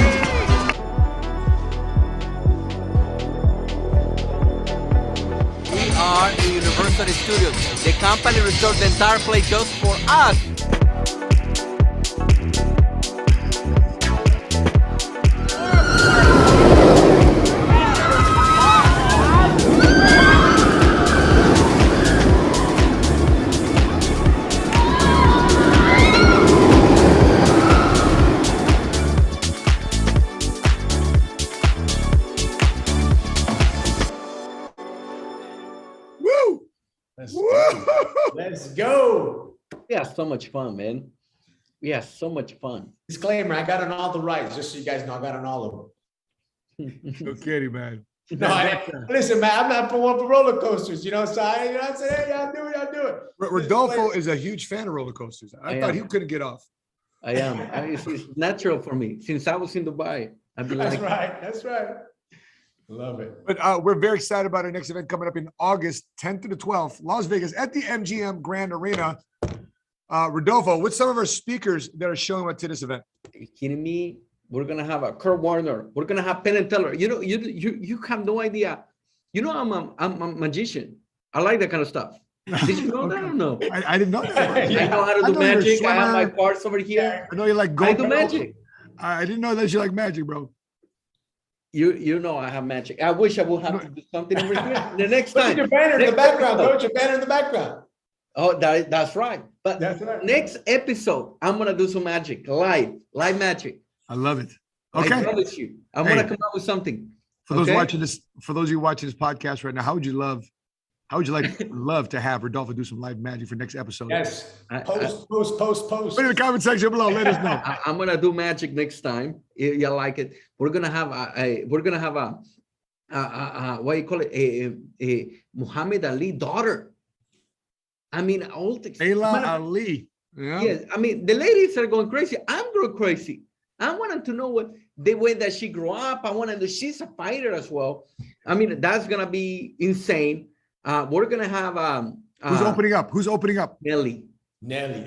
Resort Studios. The company reserved the entire place just for us. Let's go. We had so much fun, man. We had so much fun. Disclaimer, I got on all the rides, just so you guys know, I got on all of them. No kidding, man. No, listen, man, I'm not for one for roller coasters, you know, so I said, hey, y'all do it, y'all do it. Rodolfo is a huge fan of roller coasters. I thought he couldn't get off. I am. It's natural for me. Since I was in Dubai, I've been That's right. That's right. Love it. But we're very excited about our next event coming up in August 10th to the 12th, Las Vegas at the MGM Grand Arena. Rodolfo, what's some of our speakers that are showing up to this event? Are you kidding me? We're gonna have a Kurt Warner. We're gonna have Penn and Teller. You know, you have no idea. You know, I'm a magician. I like that kind of stuff. Did you know that or no? I didn't know that. I know how to do magic. I have my parts over here. I know you like I do magic. I didn't know that you like magic, bro. You know I have magic. I wish I would have to do something over here. The next time. Your banner in the background, coach. Your banner in the background. Oh, that's right. But That's right. next episode, I'm gonna do some magic, live magic. I love it. Okay. I promise you. I'm gonna come up with something. For those watching this, for those of you watching this podcast right now, how would you love to have Rodolfo do some live magic for next episode? Yes. Post. Put in the comment section below. Let us know. I'm gonna do magic next time. If you like it. We're gonna have a what do you call it? A Muhammad Ali daughter. I mean, all the Ayla Ali. Yeah. Yes. I mean, the ladies are going crazy. I'm going crazy. I wanted to know what the way that she grew up. I wanted to. She's a fighter as well. I mean, that's gonna be insane. We're gonna have Who's opening up? Nelly.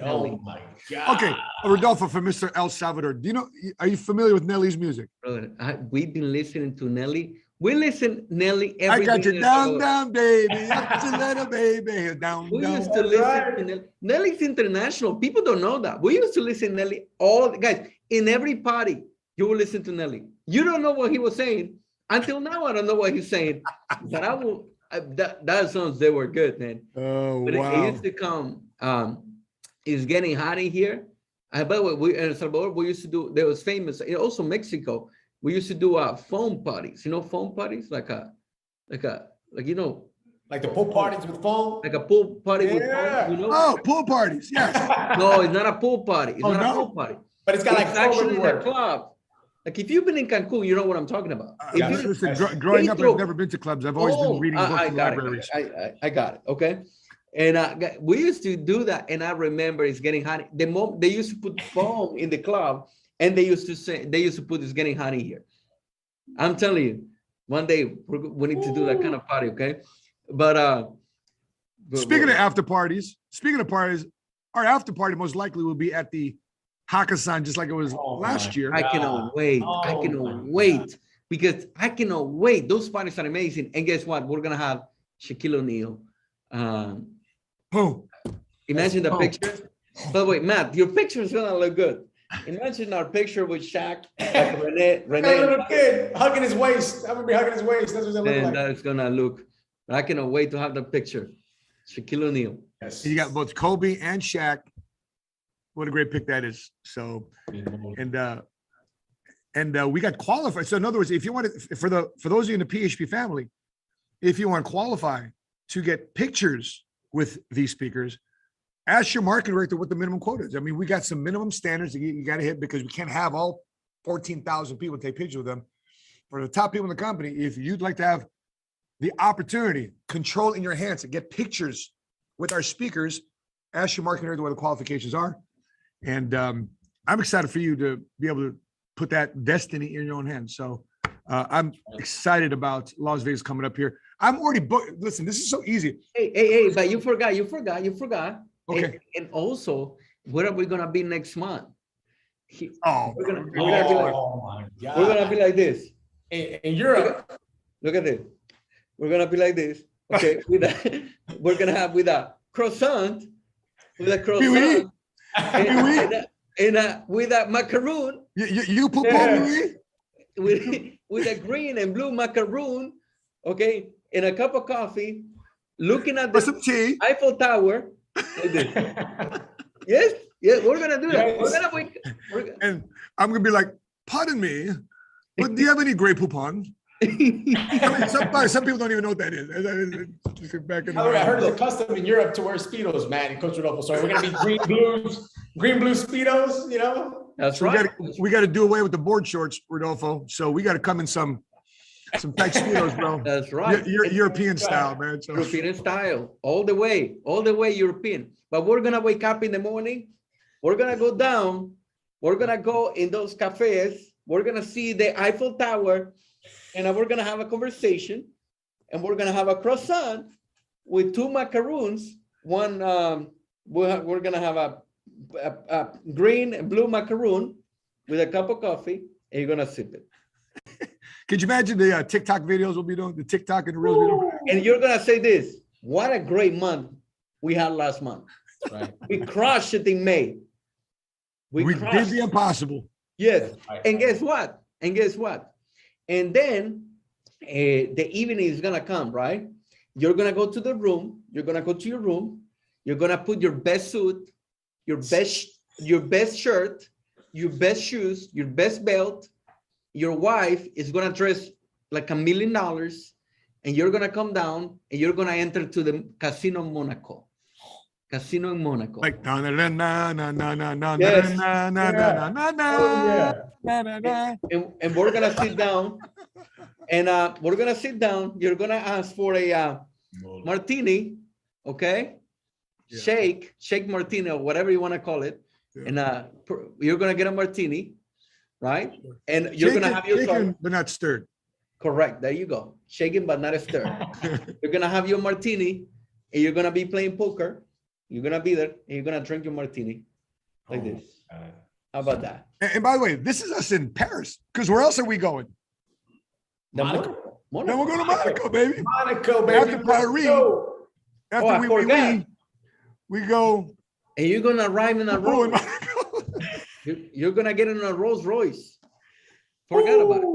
Oh my God. Okay, Rodolfo from Mr. El Salvador. Are you familiar with Nelly's music? Brother, we've been listening to Nelly. We listen Nelly every day. I got you down, baby. Up to little baby. Down. We used to listen to Nelly. Nelly's international. People don't know that. We used to listen to Nelly guys, in every party, you will listen to Nelly. You don't know what he was saying. Until now, I don't know what he's saying. But I will, that songs, they were good, man. Oh, but wow. It used to come, it's getting hot in here. By the way, we in El Salvador, we used to do, there was famous, also Mexico, we used to do foam parties. You know, foam parties? Like you know. Like the pool parties with foam? Like a pool party with foam, you know? Oh, pool parties, yes. No, it's not a pool party. It's not a pool party. But it's got it's actually in a club. Like if you've been in Cancun, you know what I'm talking about. Growing up, I've never been to clubs. I've always been reading books in libraries. I got it. Okay. And we used to do that. And I remember it's getting hot. They used to put foam in the club, and they used to put it's getting hot in here. I'm telling you, one day we need to do that kind of party. Okay. But speaking of after parties, our after party most likely will be at the Hakkasan, just like it was last year. I cannot wait. I cannot wait because I cannot wait. Those parties are amazing. And guess what? We're gonna have Shaquille O'Neal. Imagine the picture. By the way, Matt, your picture is gonna look good. Imagine our picture with Shaq, like Rene. A little kid hugging his waist. I'm gonna be hugging his waist. That's what it looks like. That's gonna look. I cannot wait to have the picture. Shaquille O'Neal. Yes. You got both Kobe and Shaq. What a great pick that is. So, and we got qualified. So in other words, if you want to, for those of you in the PHP family, if you want to qualify to get pictures with these speakers, ask your marketing director what the minimum quota is. I mean, we got some minimum standards that you got to hit because we can't have all 14,000 people take pictures with them. For the top people in the company, if you'd like to have the opportunity, control in your hands to get pictures with our speakers, ask your marketing director what the qualifications are. And I'm excited for you to be able to put that destiny in your own hands. So I'm excited about Las Vegas coming up here. I'm already booked. Listen, this is so easy. Hey, but you forgot. Okay. And also, where are we gonna be next month? We're gonna be like this. In Europe. Look at this. We're gonna be like this. Okay, we're gonna have with a croissant, with a Oui. and with a macaroon, You put oui. with a green and blue macaroon, okay, and a cup of coffee, looking at For some the tea. Eiffel Tower. Like this. Yes, we're gonna do that. We're gonna wake. And I'm gonna be like, pardon me, but do you have any Grey Poupon? I mean, some people don't even know what that is. Back in the I heard it's a custom in Europe to wear Speedos, man, and Coach Rodolfo. So we're gonna be green blue Speedos, you know? That's So right. we got to do away with the board shorts, Rodolfo. So we got to come in some tight Speedos, bro. That's right. European style, man. So. European style, all the way European. But we're gonna wake up in the morning. We're gonna go down. We're gonna go in those cafes. We're gonna see the Eiffel Tower, and we're gonna have a conversation. And we're gonna have a croissant with 2 macaroons. One, we're gonna have a green and blue macaroon with a cup of coffee, and you're gonna sip it. Could you imagine the TikTok videos we'll be doing? The TikTok and the reels we'll be doing? And you're gonna say this: what a great month we had last month. Right. We crushed it in May. We did the impossible. Yes. Right. And guess what? And then the evening is gonna come, right? You're gonna go to the room. You're gonna go to your room. You're gonna put your best suit, your best shirt, your best shoes, your best belt. Your wife is gonna dress like $1 million, and you're gonna come down and you're gonna enter to the casino in Monaco. Casino in Monaco. Like na na na na na na na na Yes. na na na na na Oh, yeah. na na na. And we're gonna sit down, and You're gonna ask for a martini, okay? Yeah. Shake martini, or whatever you want to call it. Yeah. And you're gonna get a martini, right? And you're gonna have your shaken, but not stirred. correct. There you go. Shaken but not stirred. You're gonna have your martini, and you're gonna be playing poker. You're gonna be there, and you're gonna drink your martini like this. How about that? And by the way, this is us in Paris, because where else are we going? Monaco. Then we're going to Monaco, baby. Monaco, baby. After Paris, Oh, I after forgot. we go. And you're gonna arrive in a Oh, in Rolls. Monaco. You're gonna get in a Rolls Royce. Forgot about it.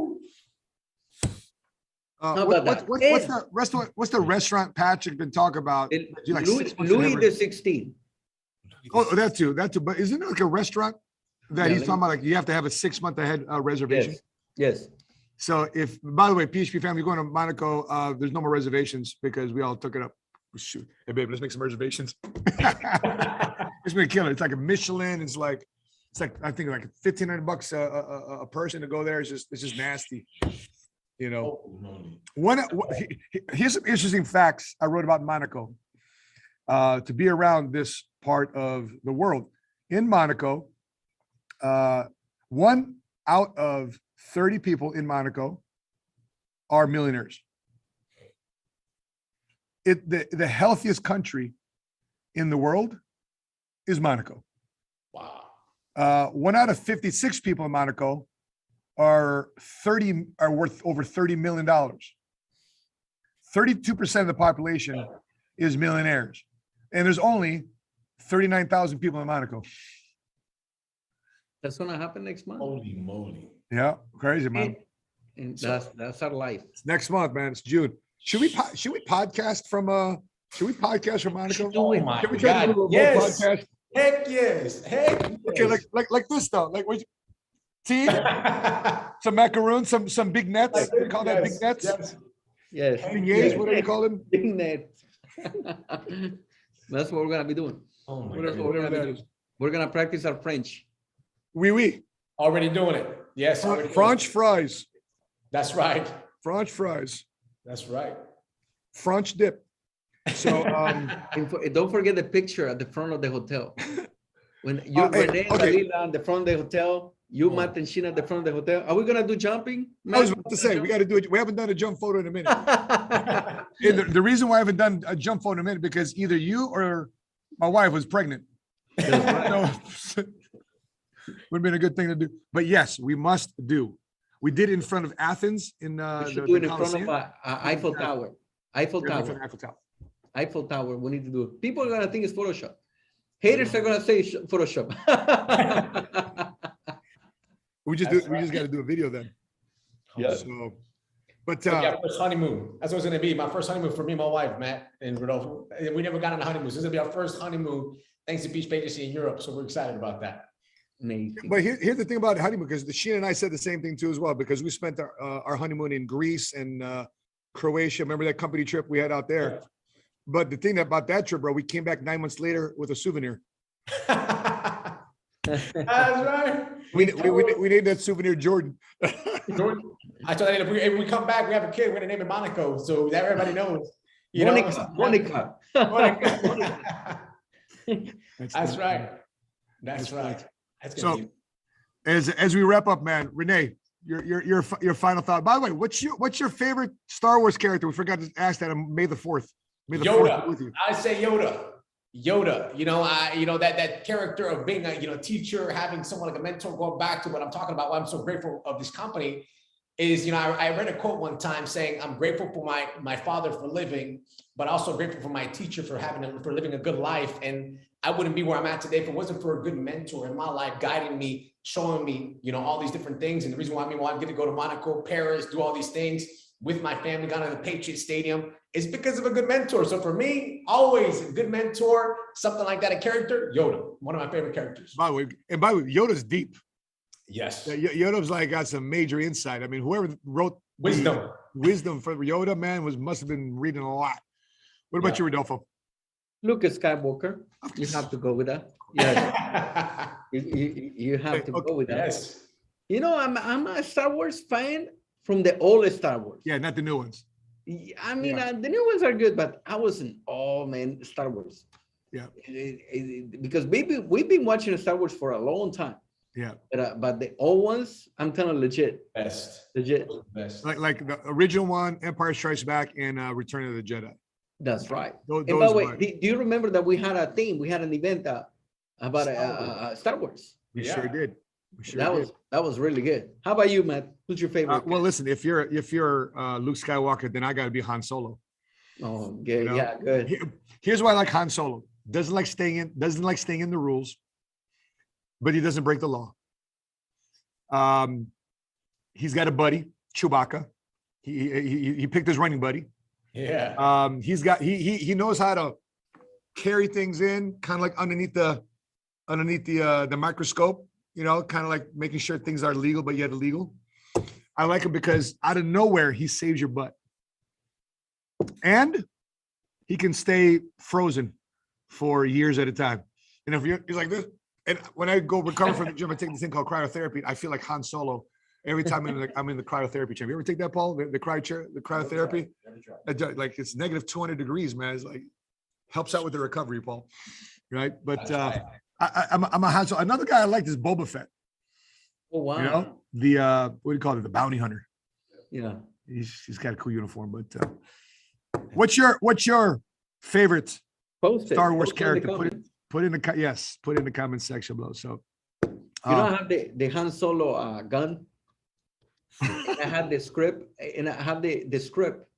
How about that? What's the restaurant Patrick been talking about? Do you like Louis 6 months in the advance? 16. Oh, that too. But isn't it like a restaurant that Yeah, he's talking about? Like you have to have a 6 month ahead reservation. Yes. So by the way, PHP family going to Monaco, there's no more reservations because we all took it up. Shoot, hey babe, let's make some reservations. It's gonna kill it. It's like a Michelin. It's like I think like $1,500 a person to go there. It's just nasty. You know, here's some interesting facts I wrote about Monaco. To be around this part of the world, in Monaco, 1 out of 30 people in Monaco are millionaires. The healthiest country in the world is Monaco. Wow. 1 out of 56 people in Monaco are worth over $30 million. 32% of the population is millionaires. And there's only 39,000 people in Monaco. That's gonna happen next month. Holy moly. Yeah, crazy, man. And that's our life. It's next month, man. It's June. Should we podcast from Monaco? Oh my Can we try to do a remote Yes. podcast? Heck yes. Heck Okay, yes. like this though. Like tea, some macaroons, some big nets. They call that big nets. Yes. Beignets, whatever you call them. Big net. That's what we're gonna be doing. Oh my That's what God. we're gonna do. We're gonna practice our French. Oui. Already doing it. Yes. already doing it. French fries. That's right. French fries. That's right. French dip. So And don't forget the picture at the front of the hotel. When you Rene and okay. Dalila at the front of the hotel, you Matt and Sheena at the front of the hotel. Are we gonna do jumping? I was about to say we got to do it. We haven't done a jump photo in a minute. And the reason why I haven't done a jump photo in a minute because either you or my wife was pregnant. So would have been a good thing to do. But yes, we must do. We did it in front of Athens in We should the do it in front Colosseum. of Eiffel Tower. Eiffel Tower. Eiffel Tower. We need to do it. People are gonna think it's Photoshop. Haters are gonna say Photoshop. We just got to do a video then. Yeah. So, but yeah, first honeymoon. That's what it's gonna be. My first honeymoon for me and my wife, Matt and Rodolfo. We never got on a honeymoon. So this is gonna be our first honeymoon, thanks to PHP Agency in Europe. So we're excited about that. Amazing. But here's the thing about honeymoon, because Sheena and I said the same thing too as well, because we spent our honeymoon in Greece and Croatia. Remember that company trip we had out there? But the thing about that trip, bro, we came back 9 months later with a souvenir. That's right. We named that souvenir Jordan. Jordan. I told you if we come back, we have a kid. We're gonna name it Monaco, so that everybody knows. Monica. That's right. That's right. So, as we wrap up, man, Rene, your final thought. By the way, what's your favorite Star Wars character? We forgot to ask that on May the 4th. May the Yoda. 4th be with you. I say Yoda. That character of being a teacher, having someone like a mentor. Going back to what I'm talking about, why I'm so grateful of this company is, I read a quote one time saying, "I'm grateful for my father for living, but also grateful for my teacher for living a good life." And I wouldn't be where I'm at today if it wasn't for a good mentor in my life, guiding me, showing me, all these different things. And the reason why I get to go to Monaco, Paris, do all these things with my family, gone to the Patriots Stadium, is because of a good mentor. So for me, always a good mentor, something like that, a character, Yoda, one of my favorite characters. By the way, Yoda's deep. Yes. Yoda's got some major insight. I mean, whoever wrote wisdom for Yoda, man, must have been reading a lot. What about you, Rodolfo? Luke Skywalker. You have to go with that. Yes. you have to go with that. Yes. I'm a Star Wars fan from the old Star Wars. Yeah, not the new ones. I mean, the new ones are good, but I wasn't Star Wars. Yeah. Because we've been watching Star Wars for a long time. Yeah. But the old ones, I'm telling legit. Legit. Best. Like the original one, Empire Strikes Back, and Return of the Jedi. That's right. Those and by the way, do you remember that we had an event about Star Wars? We sure did. That was really good. How about you, Matt? Who's your favorite? Well, listen, if you're Luke Skywalker, then I got to be Han Solo. Oh, good. Yeah, good. Here's why I like Han Solo. Doesn't like staying in the rules, but he doesn't break the law. He's got a buddy, Chewbacca. He picked his running buddy. Yeah. He knows how to carry things in, kind of like underneath the microscope. Kind of like making sure things are legal, but yet illegal. I like him because out of nowhere, he saves your butt. And he can stay frozen for years at a time. And if he's like this, and when I go recover from the gym, I take this thing called cryotherapy. I feel like Han Solo every time I'm in the cryotherapy chamber. You ever take that, Paul? The cryotherapy? Like it's negative 200 degrees, man. It's like helps out with the recovery, Paul. Right? But I'm a Han Solo. Another guy I like is Boba Fett. Oh wow! The what do you call it? The bounty hunter. Yeah, he's got a cool uniform. But what's your favorite Star Wars character? Put in the comment section below. So I have the Han Solo gun. And I have the script, and I have the script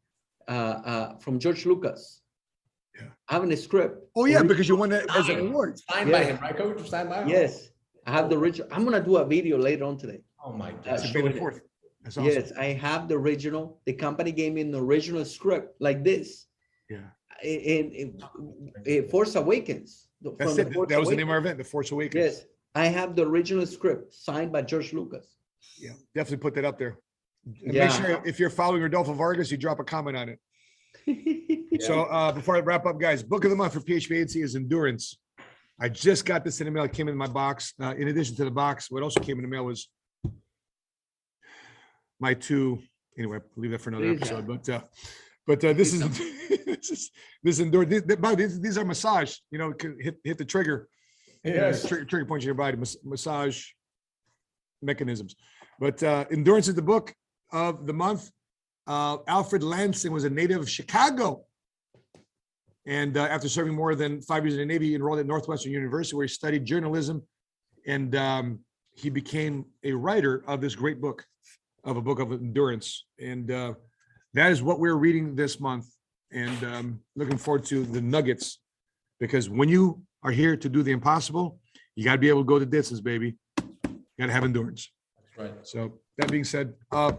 from George Lucas. Yeah. Having a script. Oh yeah, because you won that as an award. Signed by him, right, Coach? Signed by him. Yes, I have the original. I'm gonna do a video later on today. Oh my God. That's awesome. Yes, I have the original. The company gave me an original script like this. Yeah. In Force Awakens. That's it. That was the name of our event, The Force Awakens. Yes, I have the original script signed by George Lucas. Yeah, definitely put that up there. Make sure if you're following Rodolfo Vargas, you drop a comment on it. So before I wrap up, guys, book of the month for PHP Agency is Endurance. I just got this in the mail. It came in my box. In addition to the box, what also came in the mail was my two. Anyway, I'll leave that for another episode. But this is this Endurance. These are massage. Hit the trigger. Yes. Trigger points in your body. Massage mechanisms. But Endurance is the book of the month. Alfred Lansing was a native of Chicago. And after serving more than 5 years in the Navy, he enrolled at Northwestern University, where he studied journalism. And he became a writer of this great book, of endurance. And that is what we're reading this month. and looking forward to the nuggets, because when you are here to do the impossible, you got to be able to go the distance, baby. You got to have endurance. That's right. So that being said,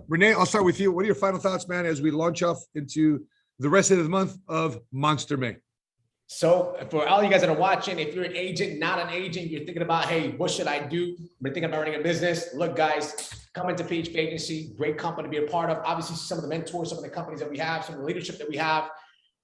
Rene, I'll start with you. What are your final thoughts, man, as we launch off into the rest of the month of Monster May? So for all you guys that are watching, if you're an agent, not an agent, you're thinking about, hey, what should I do? We're thinking about running a business. Look, guys, come into PHP Agency, great company to be a part of. Obviously, some of the mentors, some of the companies that we have, some of the leadership that we have.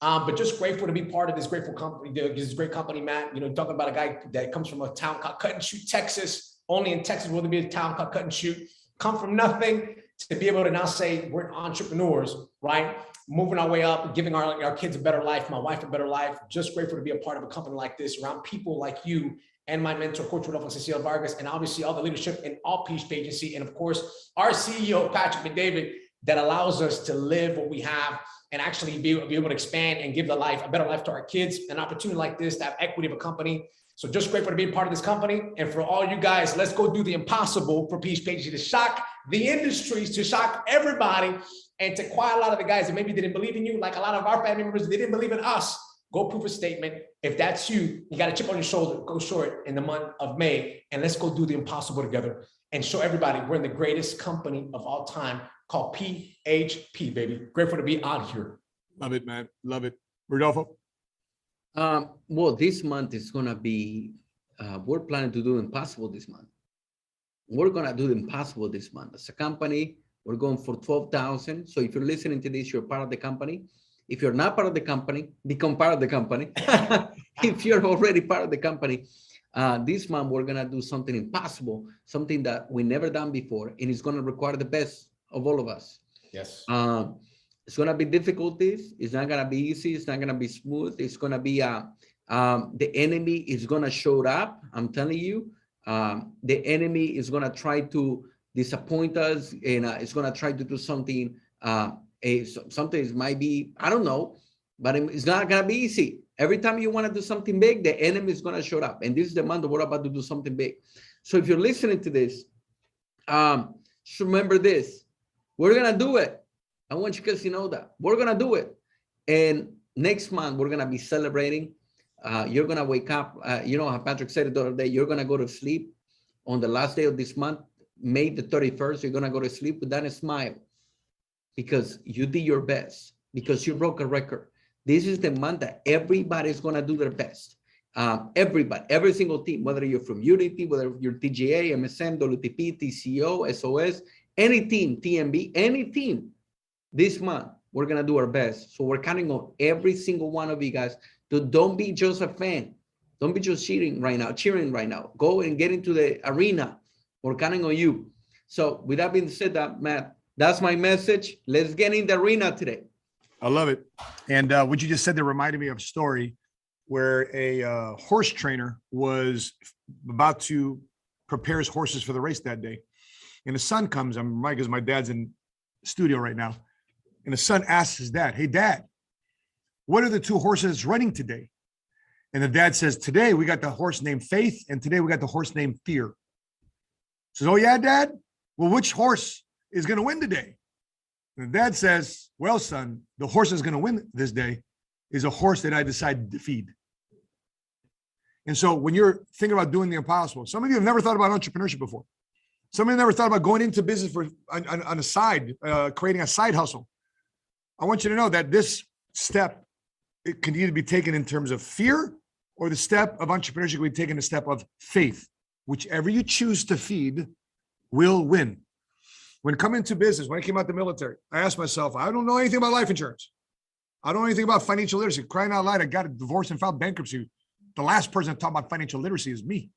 But just grateful to be part of this grateful company, this great company, Matt. You know, talking about a guy that comes from a town called Cut and Shoot, Texas. Only in Texas will there be a town called Cut and Shoot. Come from nothing to be able to now say we're entrepreneurs, right? Moving our way up, giving our kids a better life, my wife a better life. Just grateful to be a part of a company like this, around people like you and my mentor, Coach Rodolfo Vargas, and obviously all the leadership in all PHP Agency. And of course, our CEO, Patrick McDavid, that allows us to live what we have and actually be able to expand and give a better life to our kids. An opportunity like this to have equity of a company. So just grateful to be a part of this company. And for all you guys, let's go do the impossible for PHP Agency to shock the industries, to shock everybody, and to quiet a lot of the guys that maybe didn't believe in you, like a lot of our family members, they didn't believe in us. Go prove a statement. If that's you, you got a chip on your shoulder, go show it in the month of May, and let's go do the impossible together and show everybody we're in the greatest company of all time called PHP, baby. Grateful to be on here. Love it, man. Love it. Rodolfo? Well, this month is going to be, we're planning to do impossible this month. We're going to do the impossible this month. As a company, we're going for 12,000. So if you're listening to this, you're part of the company. If you're not part of the company, become part of the company. If you're already part of the company, this month we're going to do something impossible, something that we never done before, and it's going to require the best of all of us. Yes. It's going to be difficulties. It's not going to be easy. It's not going to be smooth. It's going to be, the enemy is going to show up. I'm telling you, the enemy is going to try to disappoint us, and it's going to try to do something, something might be, I don't know, but it's not going to be easy. Every time you want to do something big, the enemy is going to show up. And this is the month that we're about to do something big. So if you're listening to this, just remember this. We're going to do it. I want you guys to know that. We're going to do it. And next month, we're going to be celebrating. You're going to wake up. You know how Patrick said it the other day, you're going to go to sleep on the last day of this month, May the 31st. You're going to go to sleep with that smile because you did your best, because you broke a record. This is the month that everybody's going to do their best. Everybody, every single team, whether you're from Unity, whether you're TGA, MSM, WTP, TCO, SOS, any team, TMB, any team, this month, we're going to do our best. So we're counting on every single one of you guys to don't be just a fan. Don't be just cheering right now. Go and get into the arena. We're counting on you. So with that being said, Matt, that's my message. Let's get in the arena today. I love it. And what you just said there reminded me of a story where a horse trainer was about to prepare his horses for the race that day. And the son comes, I'm reminded because my dad's in studio right now. And the son asks his dad, hey, Dad, what are the two horses running today? And the dad says, today we got the horse named Faith, and today we got the horse named Fear. Says, oh, yeah, Dad? Well, which horse is going to win today? And the dad says, well, son, the horse that's going to win this day is a horse that I decided to feed. And so when you're thinking about doing the impossible, some of you have never thought about entrepreneurship before. Some of you never thought about going into business on a side, creating a side hustle. I want you to know that this step, it can either be taken in terms of fear, or the step of entrepreneurship can be taken the step of faith. Whichever you choose to feed will win. When coming to business, when I came out the military, I asked myself, I don't know anything about life insurance. I don't know anything about financial literacy. Crying out loud, I got a divorce and filed bankruptcy. The last person that taught about financial literacy is me,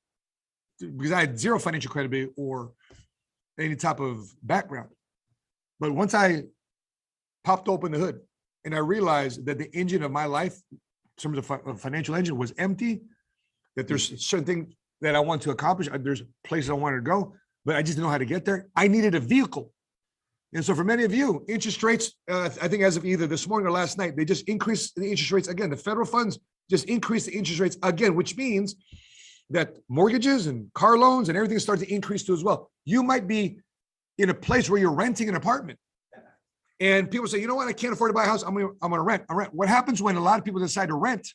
because I had zero financial credibility or any type of background. But once I popped open the hood and I realized that the engine of my life, in terms of financial engine, was empty, that there's certain things that I want to accomplish. There's places I wanted to go, but I just didn't know how to get there. I needed a vehicle. And so for many of you, interest rates, I think as of either this morning or last night, they just increased the interest rates again. The federal funds just increased the interest rates again, which means that mortgages and car loans and everything starts to increase too as well. You might be in a place where you're renting an apartment And people say, you know what? I can't afford to buy a house. I'm gonna rent. What happens when a lot of people decide to rent?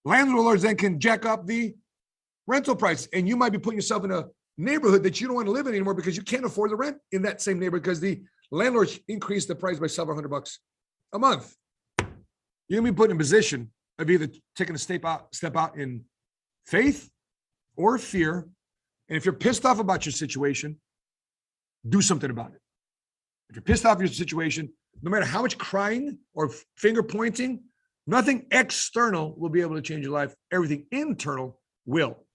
Landlords then can jack up the rental price, and you might be putting yourself in a neighborhood that you don't want to live in anymore because you can't afford the rent in that same neighborhood because the landlords increased the price by several $100 a month. You're gonna be put in a position of either taking a step out in faith or fear. And if you're pissed off about your situation, do something about it. If you're pissed off your situation, no matter how much crying or finger pointing, nothing external will be able to change your life. Everything internal will.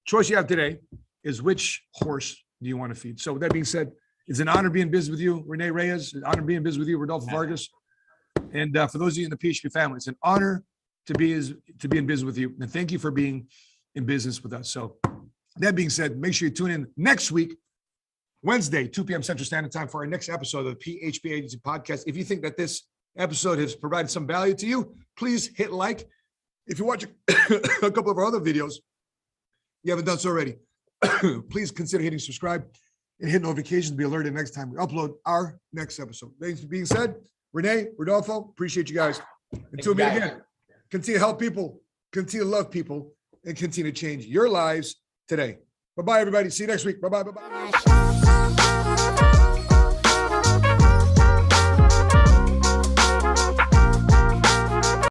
Choice you have today is which horse do you want to feed? So with that being said, it's an honor being in business with you, Rene Reyes. It's an honor being in business with you, Rodolfo Vargas. And for those of you in the PHP family, it's an honor to be in business with you. And thank you for being in business with us. So that being said, make sure you tune in next week, Wednesday, 2 p.m. Central Standard Time for our next episode of the PHP Agency Podcast. If you think that this episode has provided some value to you, please hit like. If you watch a couple of our other videos, you haven't done so already, please consider hitting subscribe and hit notifications to be alerted next time we upload our next episode. Thanks for being said. Rene, Rodolfo, appreciate you guys. Until we meet again, continue to help people, continue to love people, and continue to change your lives today. Bye-bye, everybody. See you next week. Bye-bye. Bye-bye.